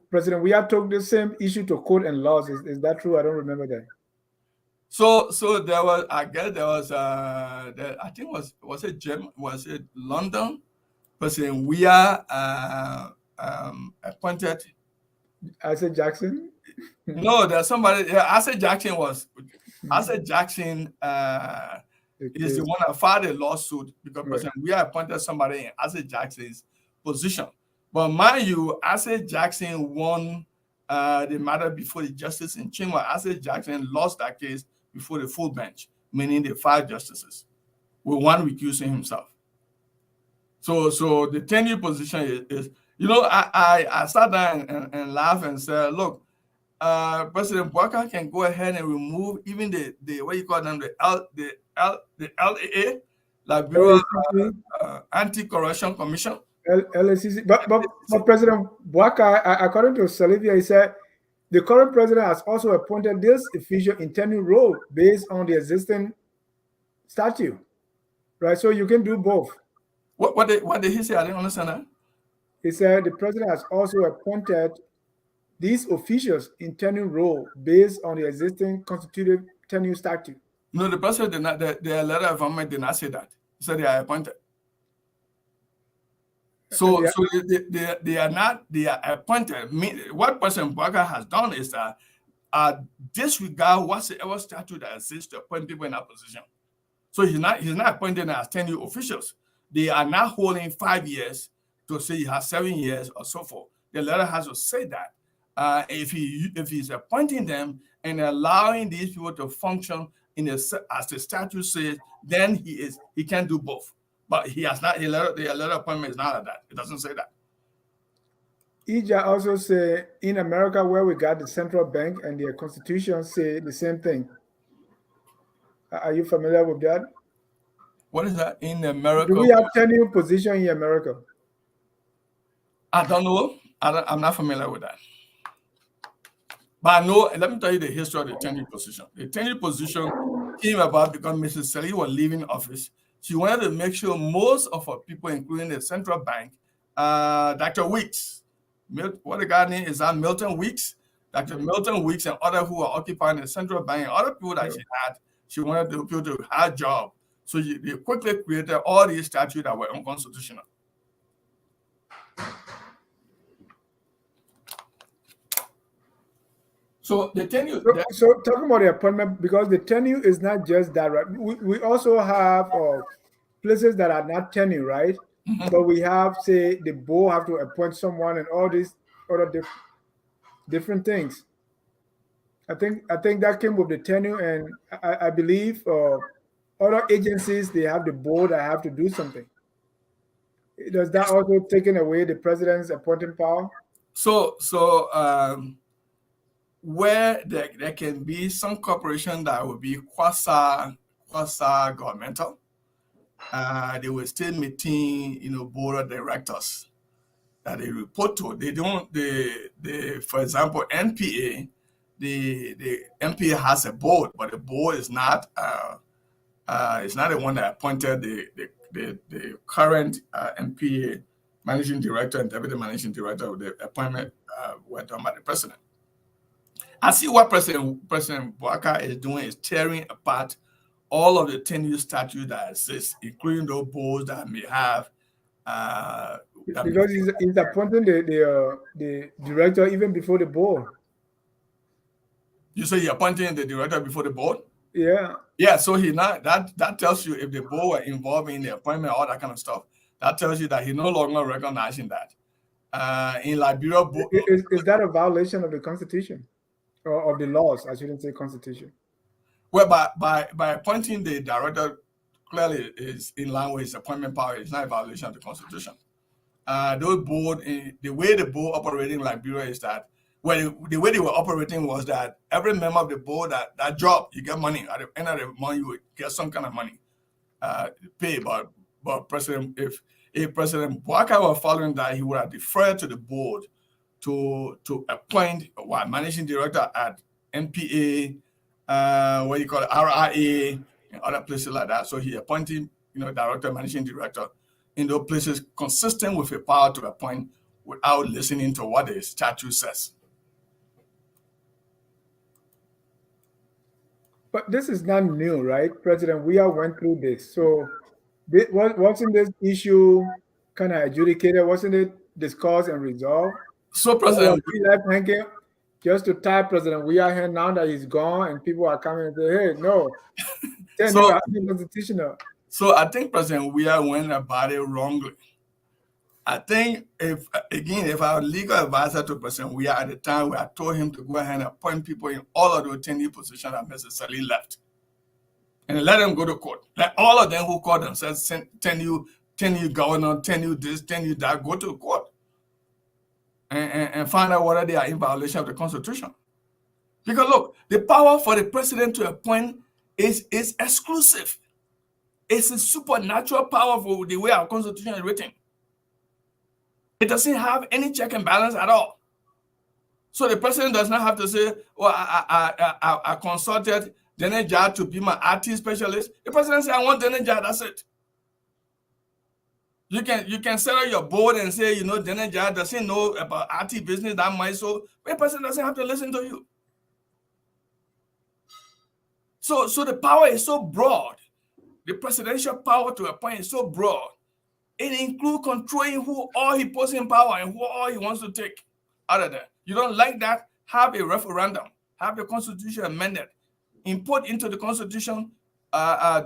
President Weah took the same issue to court and lost. Is that true? I don't remember that. So there was, I guess there was, I think was it London? President Weah appointed. Isaac Jackson? No, there's somebody. Yeah, Isaac Jackson was. Isaac Jackson is the one that filed a lawsuit because President Weah appointed somebody in Isaac Jackson's position. But mind you, Isaac Jackson won the matter before the justice in Chingwa. Isaac Jackson lost that case before the full bench, meaning the 5 justices, with one recusing himself. So the tenured position is I sat down and laughed and said, look, President Boakai can go ahead and remove even the what you call them, the LAA, Liberia Anti-Corruption Commission. LACC. But President Boakai, according to Salivia, he said the current president has also appointed this official in tenured role based on the existing statute, right? So you can do both. What did he say? I didn't understand that. He said the president has also appointed these officials in tenure role based on the existing constitutive tenure statute. No, the president did not. The letter of appointment did not say that. He said they are appointed. So, they are not. They are appointed. What President Boakai has done is that disregard whatsoever statute that exists to appoint people in that position. So he's not appointing as tenure officials. They are not holding 5 years to say he has 7 years or so forth. The letter has to say that. If he's appointing them and allowing these people to function as the statute says, then he can do both. But he has not. The letter appointment is not like that. It doesn't say that. Ija also say in America, where we got the central bank and their constitution say the same thing. Are you familiar with that? What is that in America? Do we have tenure position in America? I don't know. I'm not familiar with that. But I know, let me tell you the history of the tenure position. The tenure position came about because Mrs. Sally was leaving office. She wanted to make sure most of her people, including the central bank, Dr. Weeks, what the guy name is that Milton Weeks? Dr. Milton Weeks and others who are occupying the central bank and other people that she wanted the people to have a job. So they quickly created all these statutes that were unconstitutional. So the tenure. So talking about the appointment, because the tenure is not just that, right? We also have places that are not tenure, right? Mm-hmm. But we have, say, the board have to appoint someone and all these other different things. I think that came with the tenure, and I believe other agencies, they have the board that have to do something. Does that also taken away the president's appointing power? So where there can be some corporation that will be quasi-governmental, they will still meeting, board of directors that they report to. They don't. For example, NPA. The NPA has a board, but the board is not. It's not the one that appointed the current NPA managing director and deputy managing director. The appointment were done by the president. I see what President Boakai is doing is tearing apart all of the tenure statutes that exist, including those boards that may have. Because he's appointing the director even before the board. You say you're appointing the director before the board? Yeah. Yeah, so he not that tells you if the board were involved in the appointment, all that kind of stuff. That tells you that he's no longer recognizing that. In Liberia, is that a violation of the Constitution? Or of the laws, I shouldn't say Constitution. Well, by appointing the director, clearly is in line with his appointment power. It's not a violation of the Constitution. Those board, the way the board operating in Liberia is that, the way they were operating was that every member of the board that job, you get money at the end of the month, you would get some kind of money pay. But if President Boakai was following that, he would have deferred to the board to appoint managing director at NPA, what you call it, RIA, and other places like that. So he appointed, director, managing director in those places consistent with a power to appoint without listening to what the statute says. But this is not new, right? President, we all went through this. So wasn't this issue kind of adjudicated? Wasn't it discussed and resolved? So President, we left hanging just to tie President we are here now that he's gone and people are coming and say, hey, no. So, constitutional. So I think President Weah went about it wrongly. I think if our legal advisor to President Weah at the time, we had told him to go ahead and appoint people in all of those tenure positions that Mrs. Sally left. And let them go to court. Let all of them who called themselves tenure governor, tenure this, tenure that, go to court. And find out whether they are in violation of the Constitution. Because look, the power for the president to appoint is exclusive. It's a supernatural power for the way our Constitution is written. It doesn't have any check and balance at all. So the president does not have to say, well, I consulted Tenured to be my IT specialist. The president said, I want Tenured, that's it. You can set up your board and say, you know, Janet Jai doesn't know about RT business that much, so a person doesn't have to listen to you. So the power is so broad. The presidential power to a point is so broad. It includes controlling who all he puts in power and who all he wants to take out of there. You don't like that? Have a referendum. Have the constitution amended. Input into the constitution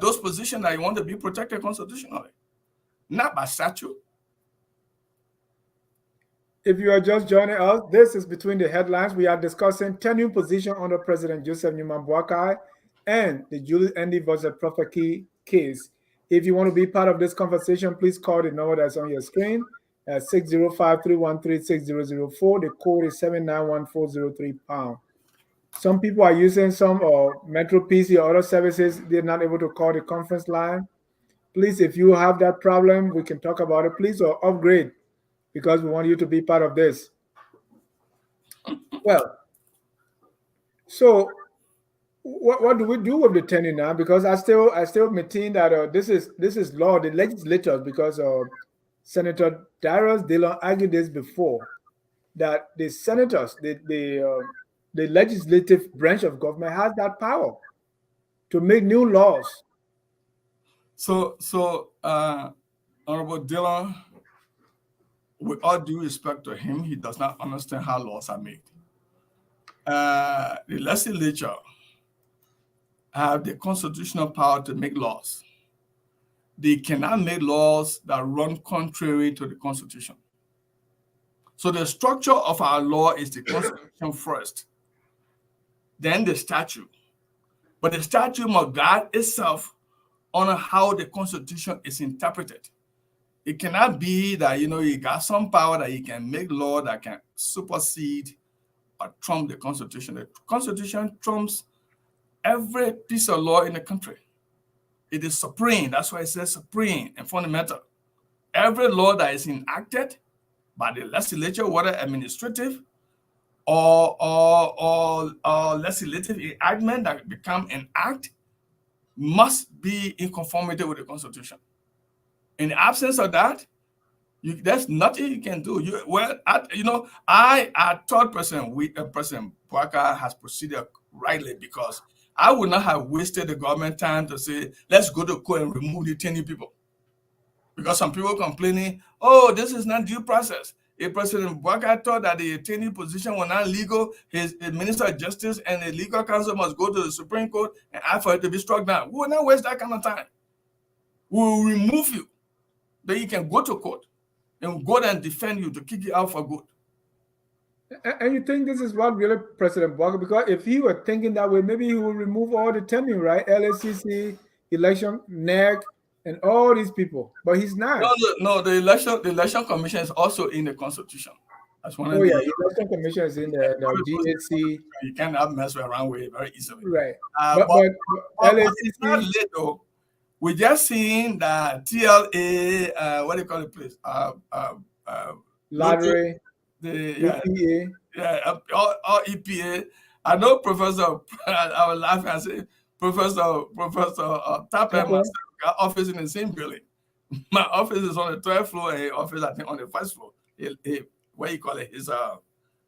those positions that you want to be protected constitutionally, not by statute. If you are just joining us, this is Between the Headlines. We are discussing tenure position under President Joseph Newman Boakai and the Julius Andee versus ProphetKey case. If you want to be part of this conversation, please call the number that's on your screen at 605-313-6004. The code is 791-403#. Some people are using some Metro PC or other services. They're not able to call the conference line. Please, if you have that problem, we can talk about it. Please upgrade, because we want you to be part of this. Well, so what do we do with the tenure now? Because I still maintain that this is law. The legislators, because Senator Darius Dillon argued this before, that the senators, the legislative branch of government has that power to make new laws. So Honorable Dillon, with all due respect to him, he does not understand how laws are made. The legislature have the constitutional power to make laws. They cannot make laws that run contrary to the Constitution. So the structure of our law is the Constitution first, then the statute. But the statute must guide itself on how the Constitution is interpreted. It cannot be that, you know, you got some power that you can make law that can supersede or trump the Constitution. The Constitution trumps every piece of law in the country. It is supreme. That's why it says supreme and fundamental. Every law that is enacted by the legislature, whether administrative or legislative enactment that become an act, must be in conformity with the Constitution. In the absence of that, there's nothing you can do. I thought President Boakai has proceeded rightly, because I would not have wasted the government time to say, let's go to court and remove the 10 people. Because some people complaining, oh, this is not due process. If President Boakai thought that the 10 position was not legal, his Minister of Justice and the legal counsel must go to the Supreme Court and ask for it to be struck down. We will not waste that kind of time. We will remove you. Then you can go to court and go there and defend you to kick you out for good. And you think this is what really President Boakai, because if he were thinking that way, maybe he would remove all the tenure, right? LACC, election, NEC, and all these people. But he's not. No, the election commission is also in the Constitution. That's one of the election commission is in the GAC. You cannot mess around with it very easily. Right. But LACC, it's not late though. We just seen that TLA, what do you call it, please? Lottery. EPA. Yeah, all EPA. I know Professor, I was laughing and say, Professor Tapper, our office in the same building. My office is on the 12th floor, and his office, I think, on the 1st floor. What do you call it?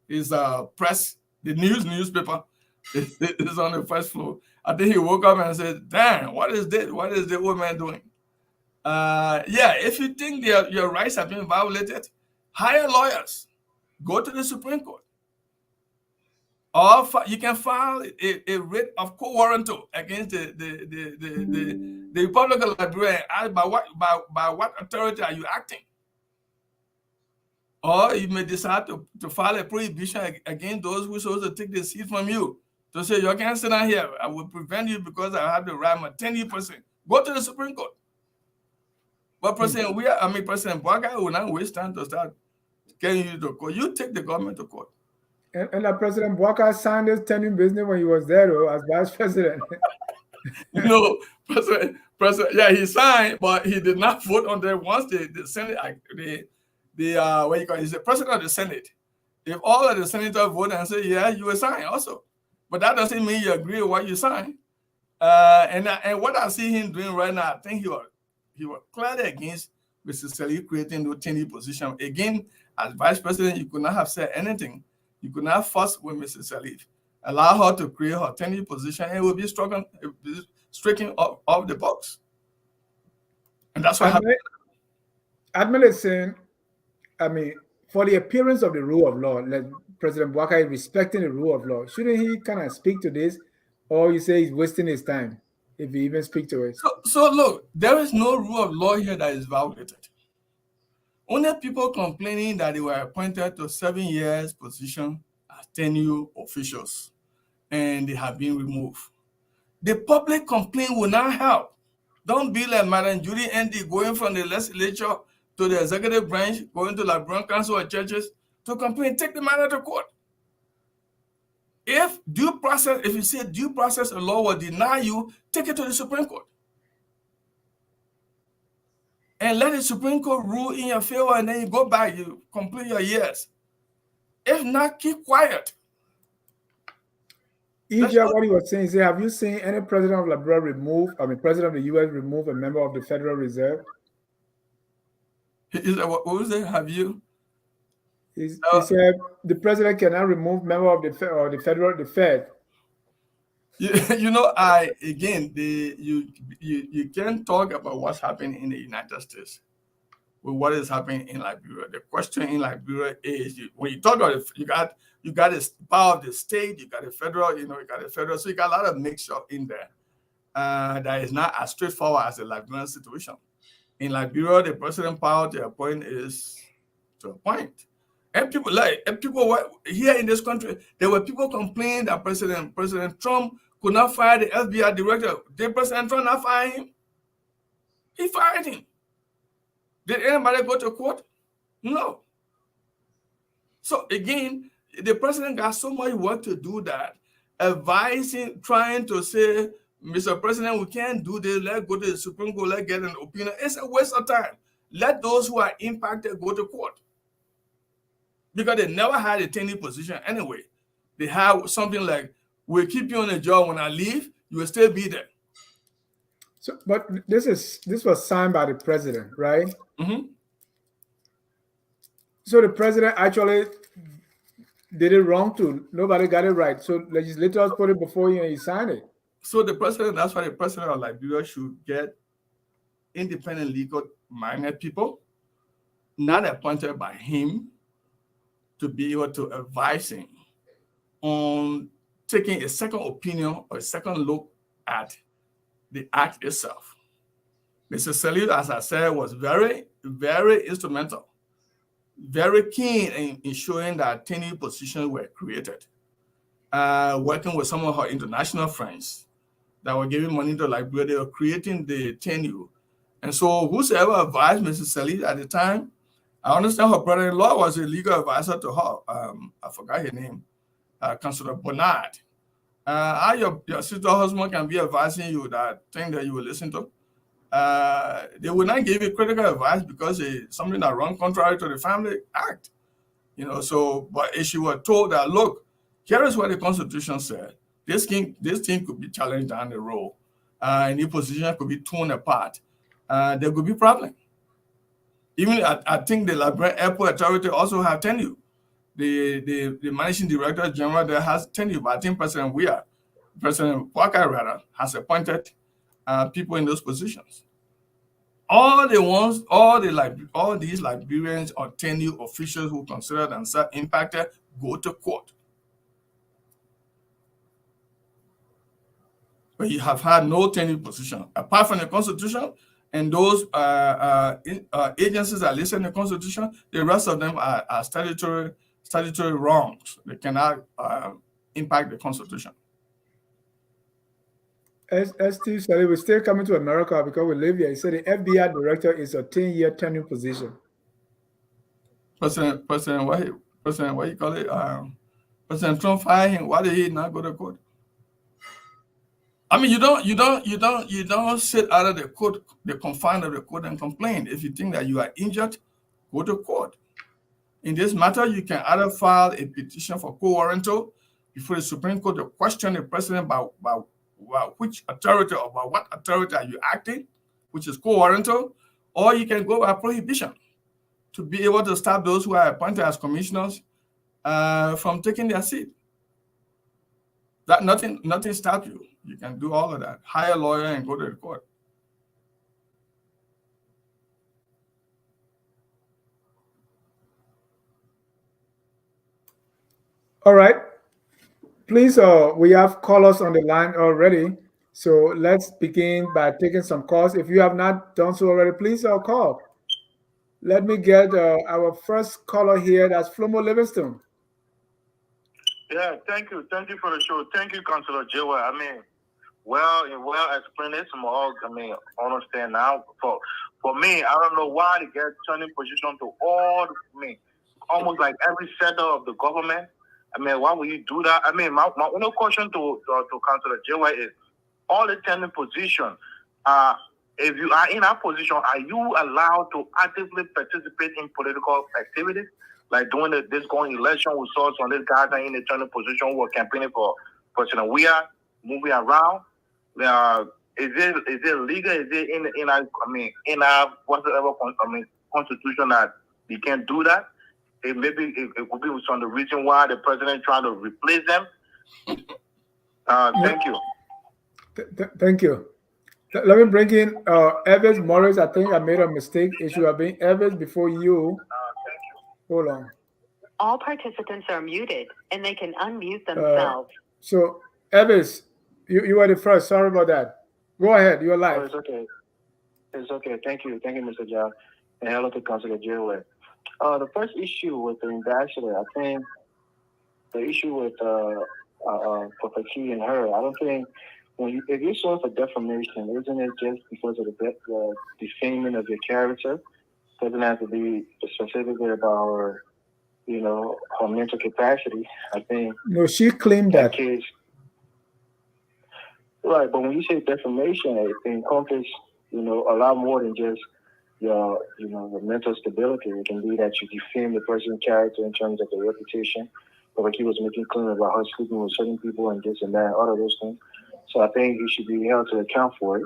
His press, the newspaper is on the 1st floor. I think he woke up and said, damn, what is this? What is the old man doing? If you think your rights have been violated, hire lawyers. Go to the Supreme Court. Or you can file a writ of quo warranto against the Republican librarian. Ask by what authority are you acting? Or you may decide to file a prohibition against those who are supposed to take the seat from you. To say, you can't sit down here. I will prevent you because I have the right of 10%. Go to the Supreme Court. But President Boakai will not waste time to start getting you to court. You take the government to court. And President Boakai signed his tenure business when he was there, though, as vice president. President, he signed, but he did not vote on that. Once the Senate, what you call it, he's the president of the Senate. If all of the senators vote and say, yeah, you will sign also. But that doesn't mean you agree with what you sign. And what I see him doing right now, I think he was clearly against Mr. Salih creating no tenure position. Again, as vice president, you could not have said anything. You could not fuss with Mrs. Salih. Allow her to create her tenure position, and it will be stricken off the box. And that's what happened. Admin is saying, I mean, for the appearance of the rule of law, like President Boakai is respecting the rule of law, shouldn't he kind of speak to this? Or you say he's wasting his time if he even speak to it? So look, there is no rule of law here that is violated. Only people complaining that they were appointed to 7 years position as tenure officials and they have been removed. The public complaint will not help. Don't be like Madam Judy Andee going from the legislature to the executive branch, going to Liberian Council of Churches to complain. Take the matter to court. If you say due process of law will deny you, take it to the Supreme Court. And let the Supreme Court rule in your favor, and then you go back, you complete your years. If not, keep quiet. EJ, what he was saying is, have you seen any president of Liberia president of the U.S. remove a member of the Federal Reserve? What was it? Have you? He said the president cannot remove member of the Fed. You can't talk about what's happening in the United States with what is happening in Liberia. The question in Liberia is, when you talk about it, you got the power of the state, you got the federal, so you got a lot of mixture in there. That is not as straightforward as the Liberian situation. In Liberia, the president power to appoint is to appoint. And people were here in this country, there were people complaining that President Trump could not fire the FBI director. Did President Trump not fire him? He fired him. Did anybody go to court? No. So again, the president got so much work to do that advising, trying to say, Mr. President, we can't do this. Let's go to the Supreme Court. Let's get an opinion. It's a waste of time. Let those who are impacted go to court. Because they never had a tenure position anyway. They have something like, we'll keep you on the job. When I leave, you will still be there. So, but this was signed by the president, right? Mm-hmm. So the president actually did it wrong too. Nobody got it right. So legislators put it before you and he signed it. So the president, that's why the president of Liberia should get independent legal-minded people, not appointed by him, to be able to advise him on taking a second opinion or a second look at the act itself. Mr. Salih, as I said, was very, very instrumental, very keen in ensuring that tenure positions were created, working with some of her international friends that were giving money to Liberia. They were creating the tenure. And so whosoever advised Mrs. Salih at the time, I understand her brother-in-law was a legal advisor to her. I forgot her name, Councilor Bernard. Your sister husband can be advising you that thing that you will listen to. They will not give you critical advice because it's something that runs contrary to the Family Act. But if she were told that, look, here is what the Constitution said. This thing could be challenged down the road. And the position could be torn apart. There could be problem. Even I think the Liberian Airport Authority also have tenure. The managing director general there has tenure, but I think President Boakai has appointed people in those positions. All these Liberians or tenure officials who consider themselves impacted go to court. But you have had no tenure position apart from the Constitution. And those agencies that list in the Constitution, the rest of them are statutory wrongs. They cannot impact the Constitution. As Steve said, we're still coming to America because we live here. He said the FBI director is a 10-year tenure position. President, what you call it? President Trump fired him. Why did he not go to court? I mean, you don't sit out of the court, the confines of the court, and complain. If you think that you are injured, go to court. In this matter, you can either file a petition for quo warranto before the Supreme Court to question the president about which authority or by what authority are you acting, which is quo warranto, or you can go by prohibition to be able to stop those who are appointed as commissioners from taking their seat. That nothing stops you. You can do all of that. Hire a lawyer and go to the court. All right. Please, we have callers on the line already. So let's begin by taking some calls. If you have not done so already, please call. Let me get our first caller here. That's Flomo Livingston. Yeah, thank you. Thank you for the show. Thank you, Councilor Jewel. I mean, well explained it. Understand now. For me, I don't know why they get turning position to all, almost like every sector of the government. I mean, why would you do that? I mean, my only question to Councilor Jewel is, all the turning position, if you are in that position, are you allowed to actively participate in political activities? Like doing this going election, we saw some of these guys are in the turning position who are campaigning for President Weah, moving around. Is it legal? Is it in our whatever constitution that you can't do that? It could be some of the reason why the president trying to replace them. Thank you. Thank you. Let me bring in Evans Morris. I think I made a mistake. It should have been Evans before you. Hold on. All participants are muted and they can unmute themselves. So, Evans, you were the first. Sorry about that. Go ahead. You're live. Oh, it's okay. It's okay. Thank you. Thank you, Mr. John. And hello to Councilor Jewel. The first issue with the ambassador, I think the issue with ProphetKey and her, I don't think if you're suing for defamation, isn't it just because of the defaming of your character? Doesn't have to be specifically about her, her mental capacity. I think. No, she claimed that. Case, right, but when you say defamation, it encompasses, a lot more than just your mental stability. It can be that you defame the person's character in terms of their reputation. But like he was making clear about her sleeping with certain people and this and that, all of those things. So I think he should be held to account for it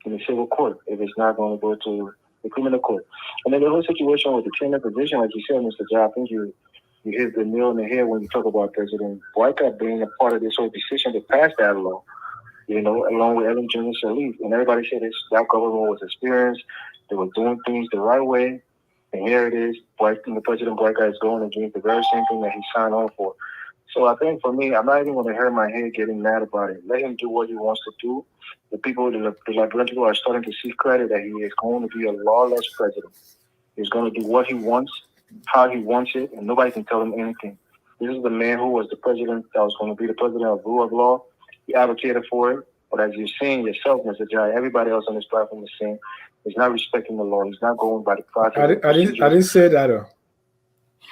in the civil court if it's not going to go to the criminal court. And then the whole situation with the tenured position, like you said, Mr. Jha, I think you hit the nail on the head when you talk about President Boakai being a part of this whole decision to pass that law, along with Ellen Jones Sirleaf. And everybody said that government was experienced, they were doing things the right way. And here it is, the President Boakai is going against the very same thing that he signed on for. So I think for me, I'm not even going to hurt my head getting mad about it. Let him do what he wants to do. The Liberian people are starting to see credit that he is going to be a lawless president. He's going to do what he wants, how he wants it, and nobody can tell him anything. This is the man who was the president that was going to be the president of rule of law. He advocated for it. But as you're seeing yourself, Mr. Jai, everybody else on this platform is saying he's not respecting the law. He's not going by the process. I didn't say that, though.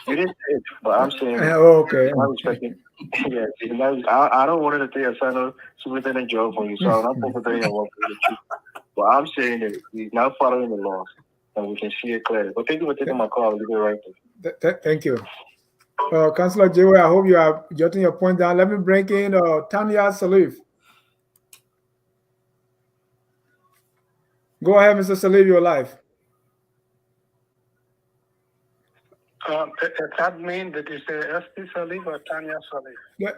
You didn't say it, but I'm saying okay. He's not respecting. Yeah, I don't want to take a sign superintendent job for you, so I'm not putting a work for you. But I'm saying that he's not following the laws, and we can see it clearly. But thank you for taking my call. I'll leave it right there. Thank you. Councilor Jewel, I hope you are jotting your point down. Let me bring in Tanya Sirleaf. Go ahead, Mr. Sirleaf, you're live. Does that mean that you say SP Sirleaf or Tanya Sirleaf? Yeah.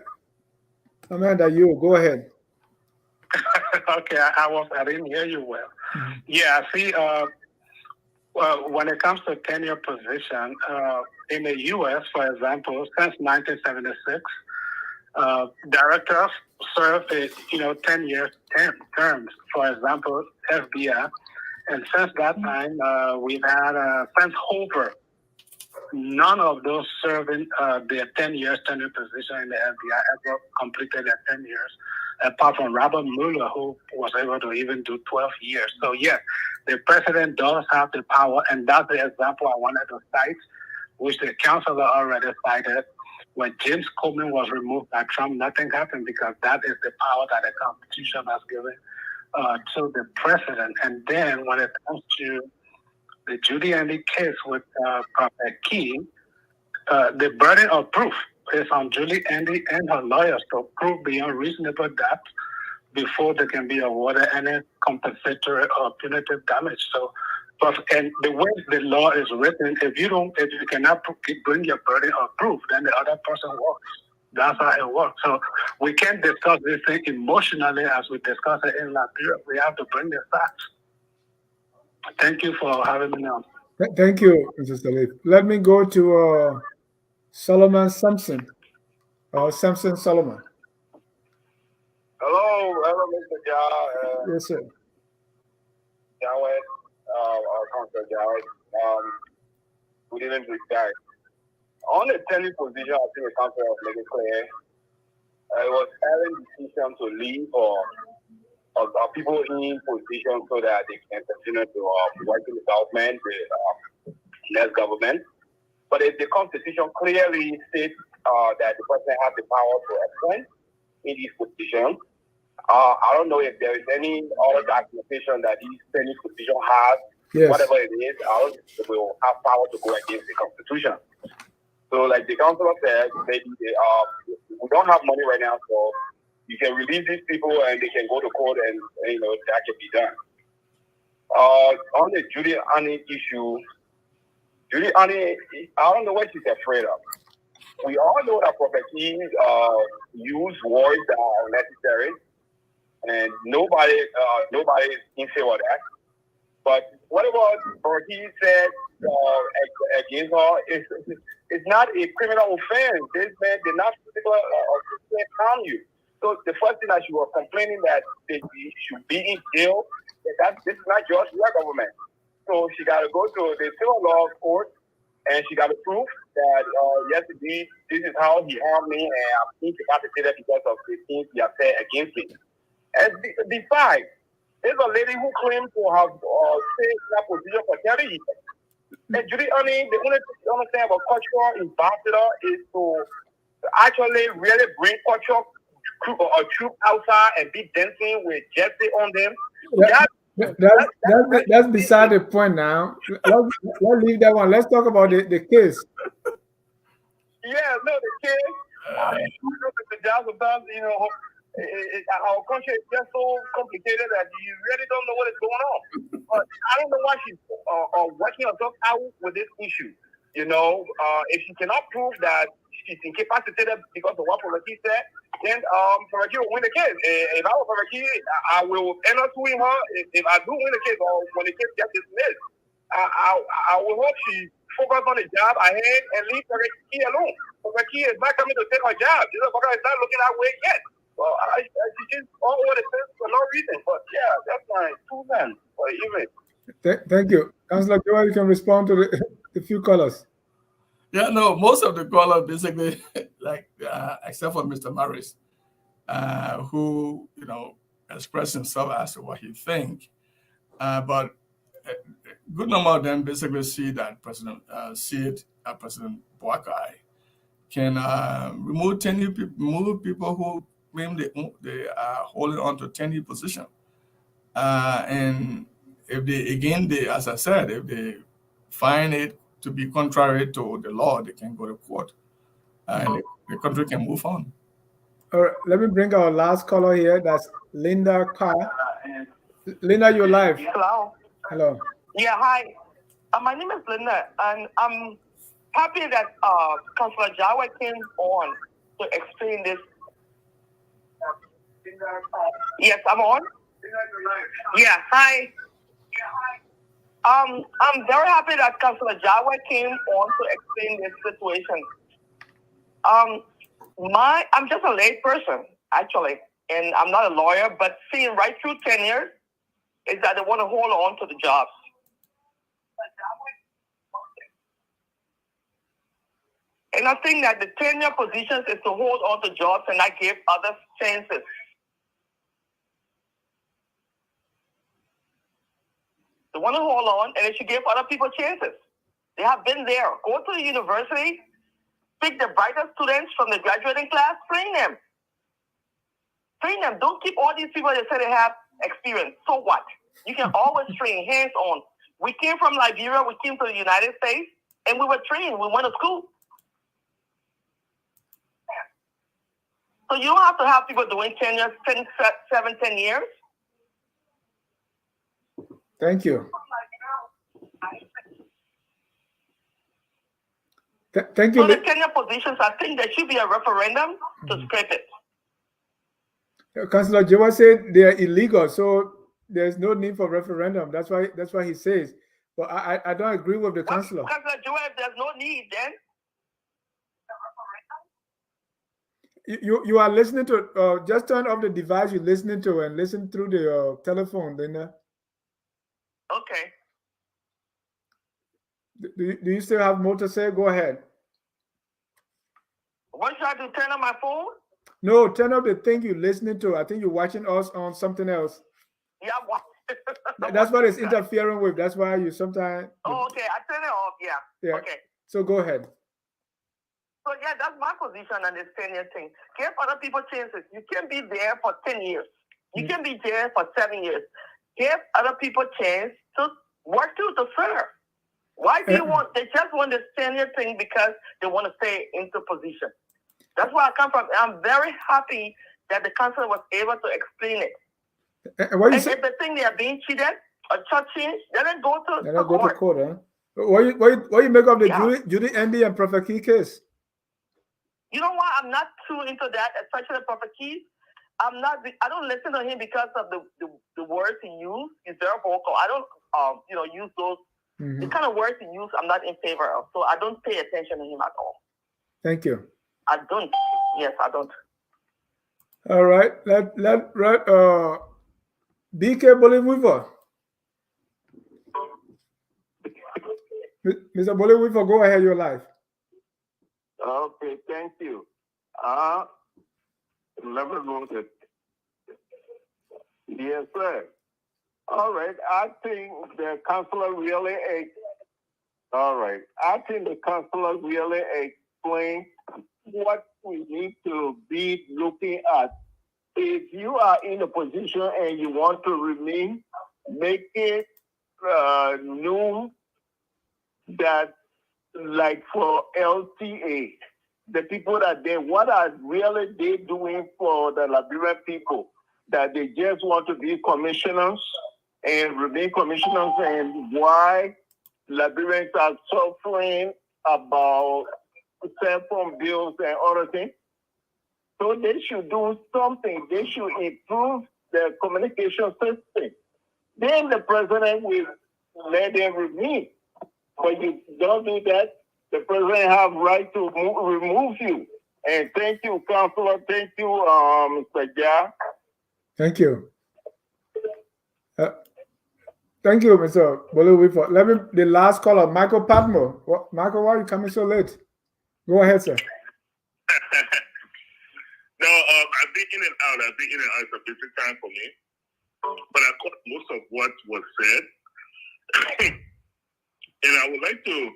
Amanda, you go ahead. Okay, I didn't hear you well. Mm-hmm. Yeah, see, when it comes to tenure position, in the U.S., for example, since 1976, directors serve 10-year terms. For example, FBI, and since that time, we've had since Hoover. None of those serving their 10 years tenure position in the FBI ever completed their 10 years, apart from Robert Mueller, who was able to even do 12 years. So, yes, the president does have the power, and that's the example I wanted to cite, which the counselor already cited. When James Comey was removed by Trump, nothing happened because that is the power that the Constitution has given to the president. And then when it comes to the Judy Andee case with ProphetKey, the burden of proof is on Judy Andee and her lawyers to prove beyond reasonable doubt before they can be awarded any compensatory or punitive damage. So And the way the law is written, if you cannot bring your burden of proof, then the other person works. That's how it works. So we can't discuss this thing emotionally as we discuss it in Liberia. We have to bring the facts. Thank you for having me on. Thank you, Mr. Salif. Let me go to Solomon Sampson. Sampson Solomon. Hello, Mr. Jha. Yes, sir. Jawed, Councilor Jawed. Good evening, to you guys. On the tenure position, I think the council was making clear. It was Aaron's decision to leave or people in position so that they can continue to work in the government, the next government. But the Constitution clearly states that the president has the power to appoint in this position. I don't know if there is any other documentation that this tenure position has. Yes. Whatever it is, I don't think they will have power to go against the Constitution. So, like the councilor said, maybe we don't have money right now, so you can release these people and they can go to court and that can be done. On the Judy Andee issue, Judy Andee, I don't know what she's afraid of. We all know that ProphetKey use words that are unnecessary, and nobody is in favor of that. But whatever ProphetKey said against her, it's not a criminal offense. This man did not harm you. So the first thing that she was complaining that they should be in jail, this is not your government. So she got to go to the civil law court and she got to prove that, yes, indeed, this is how he harmed me and I'm incapacitated because of the things he has said against me. And besides, there's a lady who claims to have stayed in that position for 30 years. And Judy Andee, the only thing you understand about cultural ambassador is to actually really bring culture or troop outside and be dancing with Jesse on them. That's beside the point now. Let's leave that one. Let's talk about the case. Yeah, no, the case. The job about, our country is just so complicated that you really don't know what is going on. But I don't know why she's working herself out with this issue. If she cannot prove that she's incapacitated because of what ProphetKey said, then ProphetKey will win the case. If I were ProphetKey, I will end up suing her. If I do win the case or when the case gets dismissed, I will hope she focus on the job ahead and leave ProphetKey alone. ProphetKey is not coming to take her job. She's not looking that way yet. Well, she just all over the place for no reason. But yeah, that's my 2 cents for the evening. Thank you. Councilor Joel, you can respond to the few callers. Yeah, no, most of the callers basically, except for Mr. Morris, who, expressed himself as to what he thinks. But a good number of them basically see that President Boakai can remove people who claim they are holding on to tenure position. And if as I said, if they find it to be contrary to the law, they can go to court and the country can move on. All right, let me bring our last caller here. That's Linda Carr. Linda, you're live. Hello. Hello. Yeah, hi. My name is Linda, and I'm happy that Councilor Jawed came on to explain this. Yes, I'm on. Yeah, hi. I'm very happy that Councilor Jawed came on to explain this situation. I'm just a lay person, actually, and I'm not a lawyer, but seeing right through tenure is that they want to hold on to the jobs. And I think that the tenure positions is to hold on to jobs and not give others chances. They want to hold on, and they should give other people chances. They have been there. Go to the university, pick the brightest students from the graduating class, train them. Train them. Don't keep all these people that say they have experience. So what? You can always train hands-on. We came from Liberia. We came to the United States, and we were trained. We went to school. So you don't have to have people doing 10 years, 10 years. Thank you. Thank you. So the tenure positions, I think there should be a referendum to scrape it. Councillor Joa said they are illegal, so there's no need for referendum. That's why he says. But I don't agree with the councillor. Councillor Joa, if there's no need, then you are listening to. Just turn off the device you're listening to and listen through the telephone, Linda. okay. Do you still have more to say? Go ahead. What should I do? Turn on my phone? No, turn off the thing you're listening to. I think you're watching us on something else. Yeah, I'm watching. That's what it's interfering with. That's why you sometimes. Oh, okay. I turn it off. Yeah. Yeah. Okay. So go ahead. So yeah, that's my position on this 10-year thing. Give other people chances. You can be there for 10 years. You can be there for 7 years. Give other people chance to work to serve. Why do you want? They just want this 10-year thing because they want to stay into position. That's where I come from. I'm very happy that the council was able to explain it. What you and say? if they think they are being cheated or charging, they don't go to They don't go court. to court, huh? What you make of the Judy Andee and ProphetKey case? You know what? I'm not too into that, especially ProphetKey. I don't listen to him because of the words he used. He's very vocal. I don't use those the kind of words he used. I'm not in favor of. So I don't pay attention to him at all. Thank you. I don't. Yes, I don't. All right. Let BK Bolivar. Mr. Bolivar, go ahead. You're live. Okay, thank you. Let me go to. Yes, sir. All right. I think the councillor really explained what we need to be looking at. If you are in a position and you want to remain, make it known that, like for LTA, the people that what are really they doing for the Liberian people? That they just want to be commissioners and remain commissioners, and why Liberians are suffering about cell phone bills and other things. So they should do something. They should improve the communication system. Then the president will let them remain. But you don't do that, the president have right to remove you. And thank you, Councilor. Thank you, Mr. Jia. Thank you. Thank you, Mr. Bolivar. Let me the last caller, Michael Patmo. Michael, why are you coming so late? Go ahead, sir. No, I've been in and out. It's a busy time for me. But I caught most of what was said. And I would like to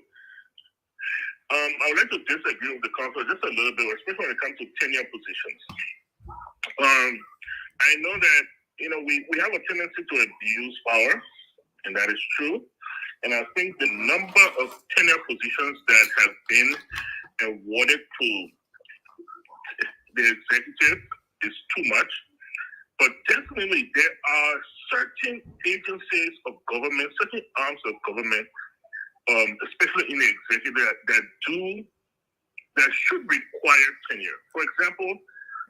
disagree with the council just a little bit, especially when it comes to tenure positions. I know that we have a tendency to abuse power, and that is true. And I think the number of tenure positions that have been awarded to the executive is too much. But definitely there are certain agencies of government, certain arms of government, especially in the executive, that should require tenure. For example,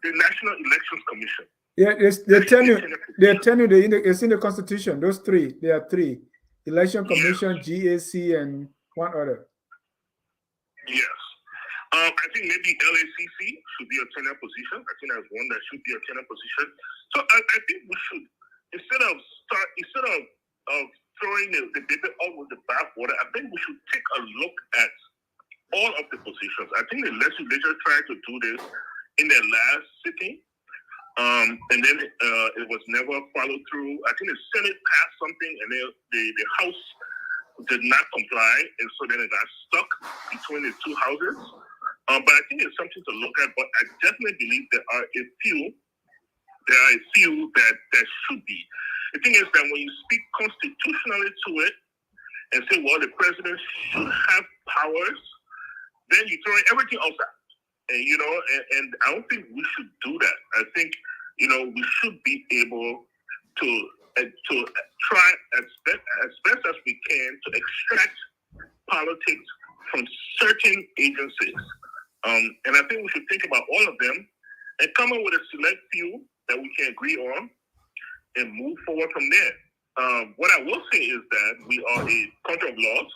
the National Elections Commission. Yeah, they're tenured. It's in the Constitution. Those three. There are three: Election Commission, GAC, and one other. Yes. I think maybe LACC should be a tenure position. I think that's one that should be a tenure position. So I think we should, instead of throwing the baby out with the bathwater, I think we should take a look at all of the positions. I think the legislature tried to do this in their last sitting, and then it was never followed through. I think the Senate passed something, and then the House did not comply, and so then it got stuck between the two houses. But I think it's something to look at. But I definitely believe there are a few that should be. The thing is that when you speak constitutionally to it and say, well, the president should have powers, then you throw everything else out. And I don't think we should do that. I think, we should be able to try as best as we can to extract politics from certain agencies. And I think we should think about all of them and come up with a select few that we can agree on and move forward from there. What I will say is that we are a country of laws.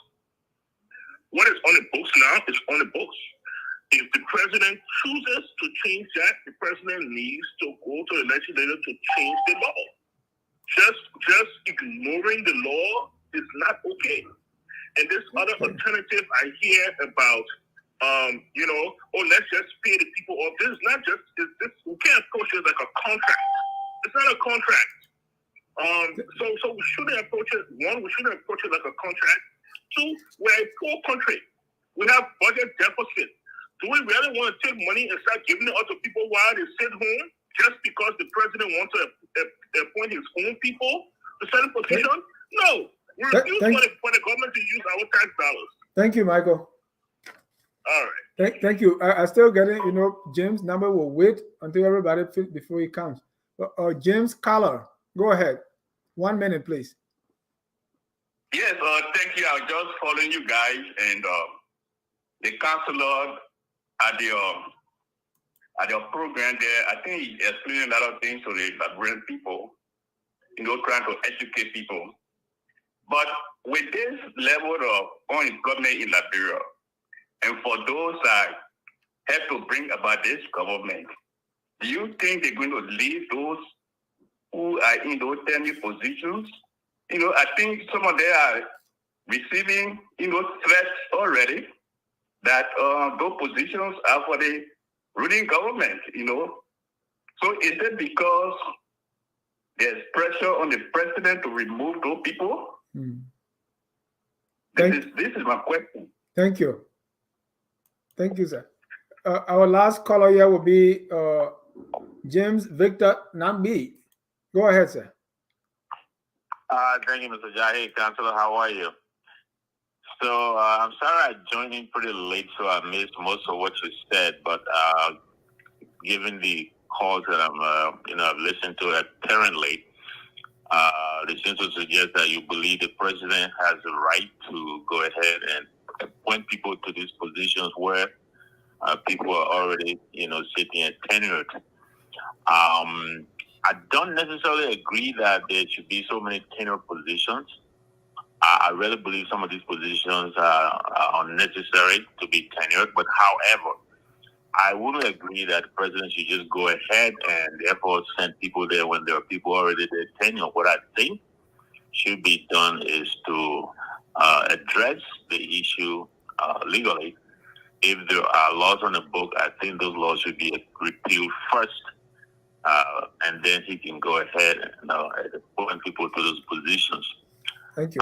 What is on the books now is on the books. If the president chooses to change that, the president needs to go to the legislature to change the law. Just ignoring the law is not okay. And this other alternative I hear about, let's just pay the people off. This is not just this. We can't approach it like a contract. It's not a contract. So we shouldn't approach it. One, we shouldn't approach it like a contract. Two, we're a poor country. We have budget deficit. Do we really want to take money and start giving it out to people while they sit home just because the president wants to appoint his own people to certain position? No. We refuse for the government to use our tax dollars. Thank you, Michael. All right. Thank you. I still getting, James' number will wait until everybody before he comes. James Collar, go ahead. 1 minute, please. Yes, thank you. I was just following you guys, and the counselor at your program there, I think he explained a lot of things to the Liberian people, trying to educate people. But with this level of unemployment in Liberia, and for those that have to bring about this government, do you think they're going to leave those who are in those tenured positions? I think some of them are receiving, threats already that those positions are for the ruling government, So is it because there's pressure on the president to remove those people? This is my question. Thank you. Thank you, sir. Our last caller here will be James Victor Nambi. Go ahead, sir. Thank you, Mr. Jahi. Councilor, how are you? So I'm sorry I joined in pretty late, so I missed most of what you said. But given the calls that I've listened to apparently, they seem to suggest that you believe the president has the right to go ahead and appoint people to these positions where people are already, sitting and tenured. I don't necessarily agree that there should be so many tenured positions. I really believe some of these positions are unnecessary to be tenured. But however, I wouldn't agree that the president should just go ahead and therefore send people there when there are people already there tenured. What I think should be done is to address the issue legally. If there are laws on the book, I think those laws should be repealed first. And then he can go ahead and appoint people to those positions. Thank you.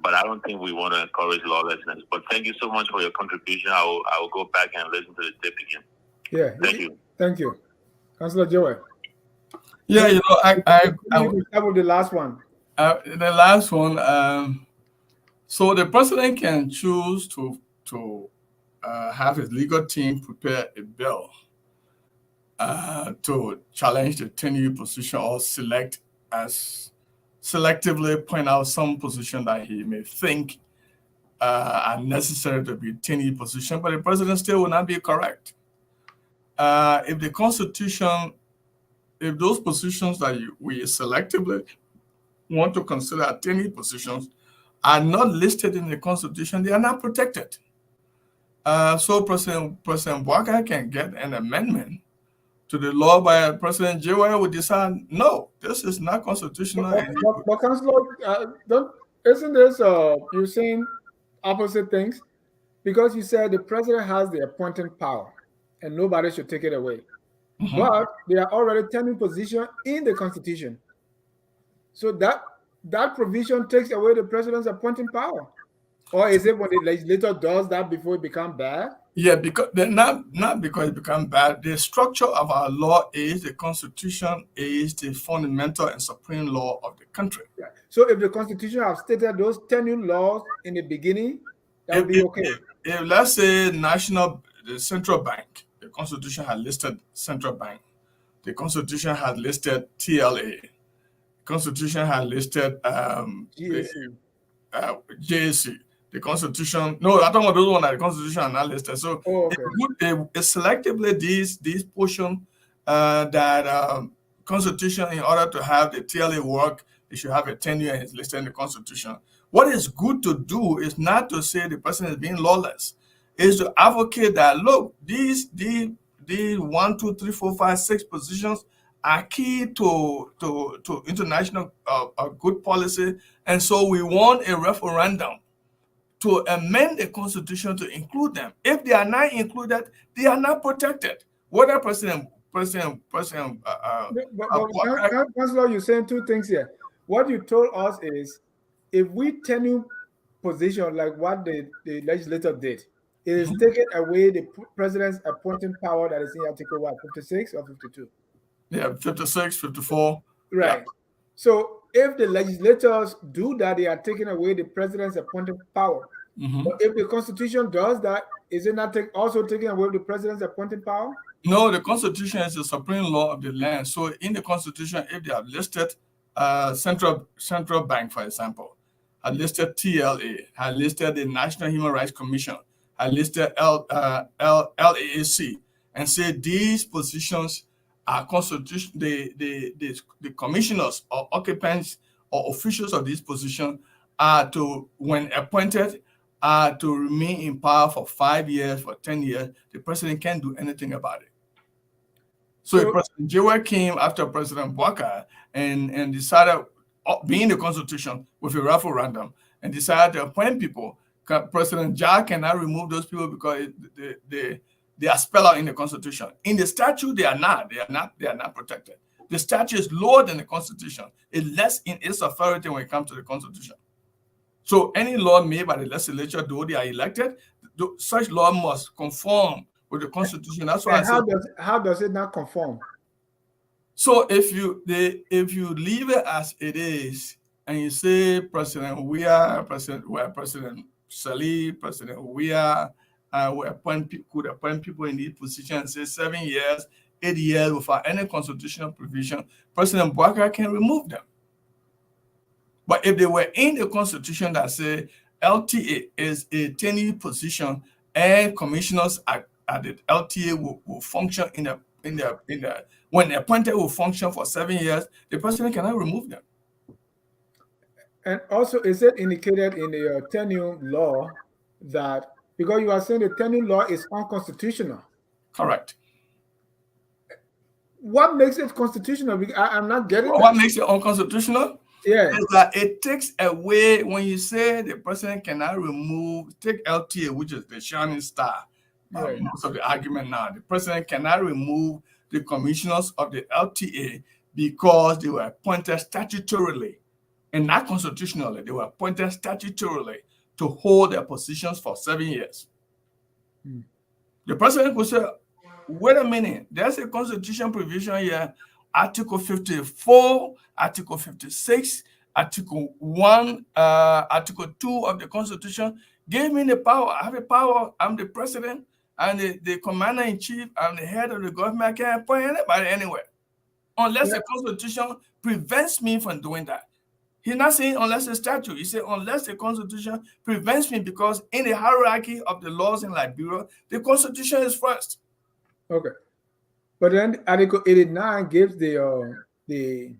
But I don't think we want to encourage lawlessness. But thank you so much for your contribution. I will go back and listen to the tape again. Yeah. Thank you. Thank you. Councilor Joel. Yeah, I will cover the last one. The last one. So the president can choose to have his legal team prepare a bill to challenge the tenured position or selectively point out some position that he may think are necessary to be tenured position, but the president still will not be correct. If the Constitution, if those positions that we selectively want to consider tenured positions are not listed in the Constitution, they are not protected. So President Boakai can get an amendment to the law by President Joel would decide, no, this is not constitutional. But Councilor, isn't this you're saying opposite things? Because you said the president has the appointing power and nobody should take it away. Mm-hmm. But they are already tenured position in the Constitution. So that provision takes away the president's appointing power. Or is it when the legislator does that before it becomes bad? Yeah, because not because it becomes bad. The structure of our law is the Constitution is the fundamental and supreme law of the country. Yeah. So if the Constitution have stated those tenured laws in the beginning, that would be okay. If let's say the central bank, the Constitution has listed central bank, the Constitution has listed TLA, the Constitution has listed JSC. the Constitution. No, I'm talking about those ones that the Constitution are not listed. So it's selectively these portions that Constitution, in order to have the TLA work, they should have a tenure and it's listed in the Constitution. What is good to do is not to say the person is being lawless, is to advocate that, look, these 1, 2, 3, 4, 5, 6 positions are key to international good policy, and so we want a referendum to amend the Constitution to include them. If they are not included, they are not protected. Whether Councilor, you're saying two things here. What you told us is, if we tenure position like what the legislature did, it is taking away the president's appointing power that is in Article what, 56 or 52? Yeah, 56, 54. Right. Yeah. So if the legislators do that, they are taking away the president's appointing power. But if the Constitution does that, is it not also taking away the president's appointing power? No, the Constitution is the supreme law of the land. So in the Constitution, if they have listed central bank, for example, had listed TLA, had listed the National Human Rights Commission, had listed LAAC, and said these positions are constitution. The commissioners or occupants or officials of this position are to, when appointed, are to remain in power for 5 years, for 10 years. The president can't do anything about it. So if President Jewel came after President Boakai and decided, being the Constitution with a referendum, and decided to appoint people, President Jah cannot remove those people because they are spelled out in the Constitution. In the statute, they are not protected. The statute is lower than the Constitution. It's less in its authority when it comes to the Constitution. So any law made by the legislature, though they are elected, such law must conform with the Constitution. That's why. How does it not conform? So if you leave it as it is, and you say President President Salih, President Weah, could appoint people in these positions, say 7 years, 8 years without any constitutional provision, President Boakai can remove them. But if they were in the Constitution that say LTA is a tenure position and commissioners at the LTA will function when the appointed will function for 7 years, the president cannot remove them. And also, is it indicated in the tenure law that, because you are saying the tenure law is unconstitutional? Correct. What makes it constitutional? I'm not getting what makes it unconstitutional? Yeah, is that it takes away, when you say the president cannot remove, take LTA, which is the shining star, most of the argument now. The president cannot remove the commissioners of the LTA because they were appointed statutorily and not constitutionally. They were appointed statutorily to hold their positions for 7 years. The president could say, wait a minute, there's a constitution provision here, Article 54, Article 56, Article 1, Article 2 of the Constitution gave me the power. I have a power. I'm the president. I'm the commander-in-chief. I'm the head of the government. I can't appoint anybody anywhere unless the Constitution prevents me from doing that. He's not saying unless the statute. He said unless the Constitution prevents me, because in the hierarchy of the laws in Liberia, the Constitution is first. Okay. But then Article 89 gives the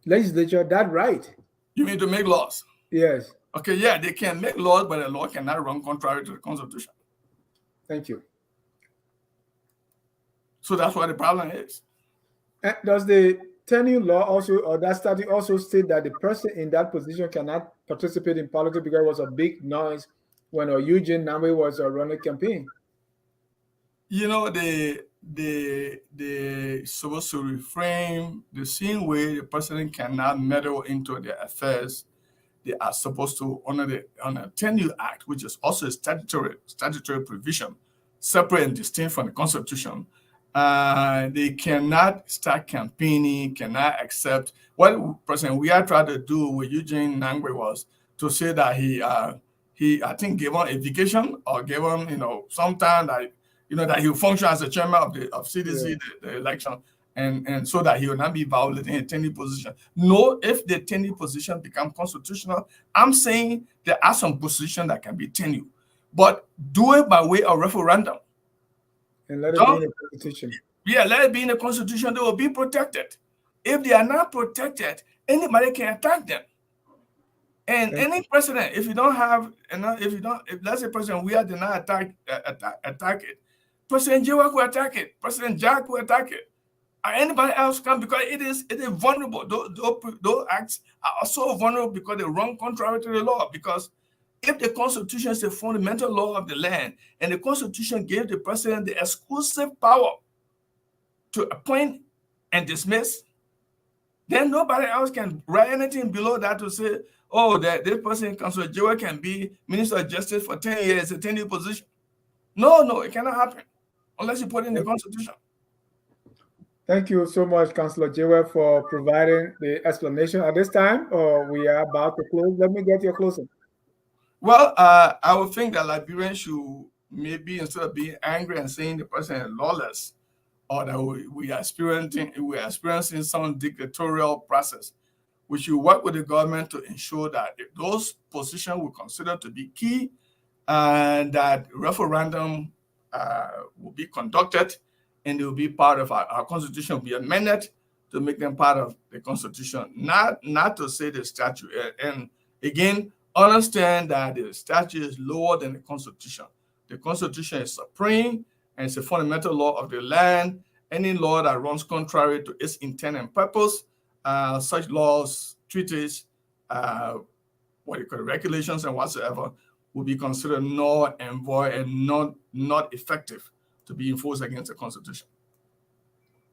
legislature that right. You mean to make laws? Yes. Okay, yeah, they can make laws, but a law cannot run contrary to the Constitution. Thank you. So that's what the problem is. And does the tenure law also, or that statute also state that the person in that position cannot participate in politics because it was a big noise when Eugene Namwe was running a campaign? You know, they supposed to reframe the same way the president cannot meddle into their affairs. They are supposed to honor the Tenure Act, which is also a statutory provision, separate and distinct from the Constitution. They cannot start campaigning, cannot accept what President Weah tried to do with Eugene Nangwe was to say that he I think gave him a vacation or gave him some time that that he will function as the chairman of CDC the election, and so that he will not be violating a tenure position. No, if the tenure position become constitutional, I'm saying there are some positions that can be tenure, but do it by way of referendum. And let it be in the Constitution. Yeah, let it be in the Constitution. They will be protected. If they are not protected, anybody can attack them. And any president, if you don't have, if let's say president, we are did not attack it, President Jewel will attack it, President Jack will attack it, or anybody else can, because it is vulnerable. Those acts are so vulnerable because they run contrary to the law. Because if the Constitution is the fundamental law of the land, and the Constitution gave the president the exclusive power to appoint and dismiss, then nobody else can write anything below that to say, oh, that this person, Councilor Jewel, can be Minister of Justice for 10 years, a 10-year position. No, it cannot happen unless you put it in the Constitution. Thank you so much, Councilor Jewel, for providing the explanation. At this time, we are about to close. Let me get your closing. Well, I would think that Liberians should maybe, instead of being angry and saying the person is lawless, or that we are experiencing some dictatorial process, we should work with the government to ensure that those positions we consider to be key, and that referendum will be conducted, and they will be part of our Constitution, will be amended to make them part of the Constitution, not to say the statute. And again, understand that the statute is lower than the Constitution. The Constitution is supreme, and it's a fundamental law of the land. Any law that runs contrary to its intent and purpose, such laws, treaties, regulations and whatsoever, will be considered null and void and not effective to be enforced against the Constitution.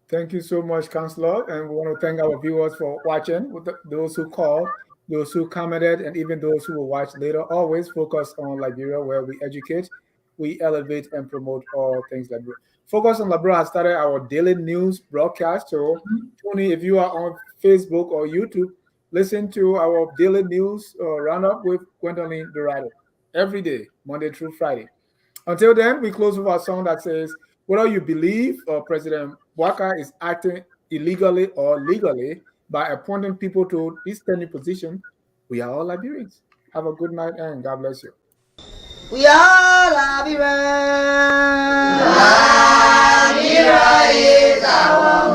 Thank you so much, Councilor. And we want to thank our viewers for watching, those who called, those who commented, and even those who will watch later. Always focus on Liberia, where we educate, we elevate, and promote all things Liberia. Focus on Liberia has started our daily news broadcast. So, Tony, if you are on Facebook or YouTube, listen to our daily news roundup with Gwendolyn Dorado every day, Monday through Friday. Until then, we close with our song that says, whether you believe President Boakai is acting illegally or legally by appointing people to this tenure position, we are all Liberians. Have a good night and God bless you. We are Liberians. Liberia is our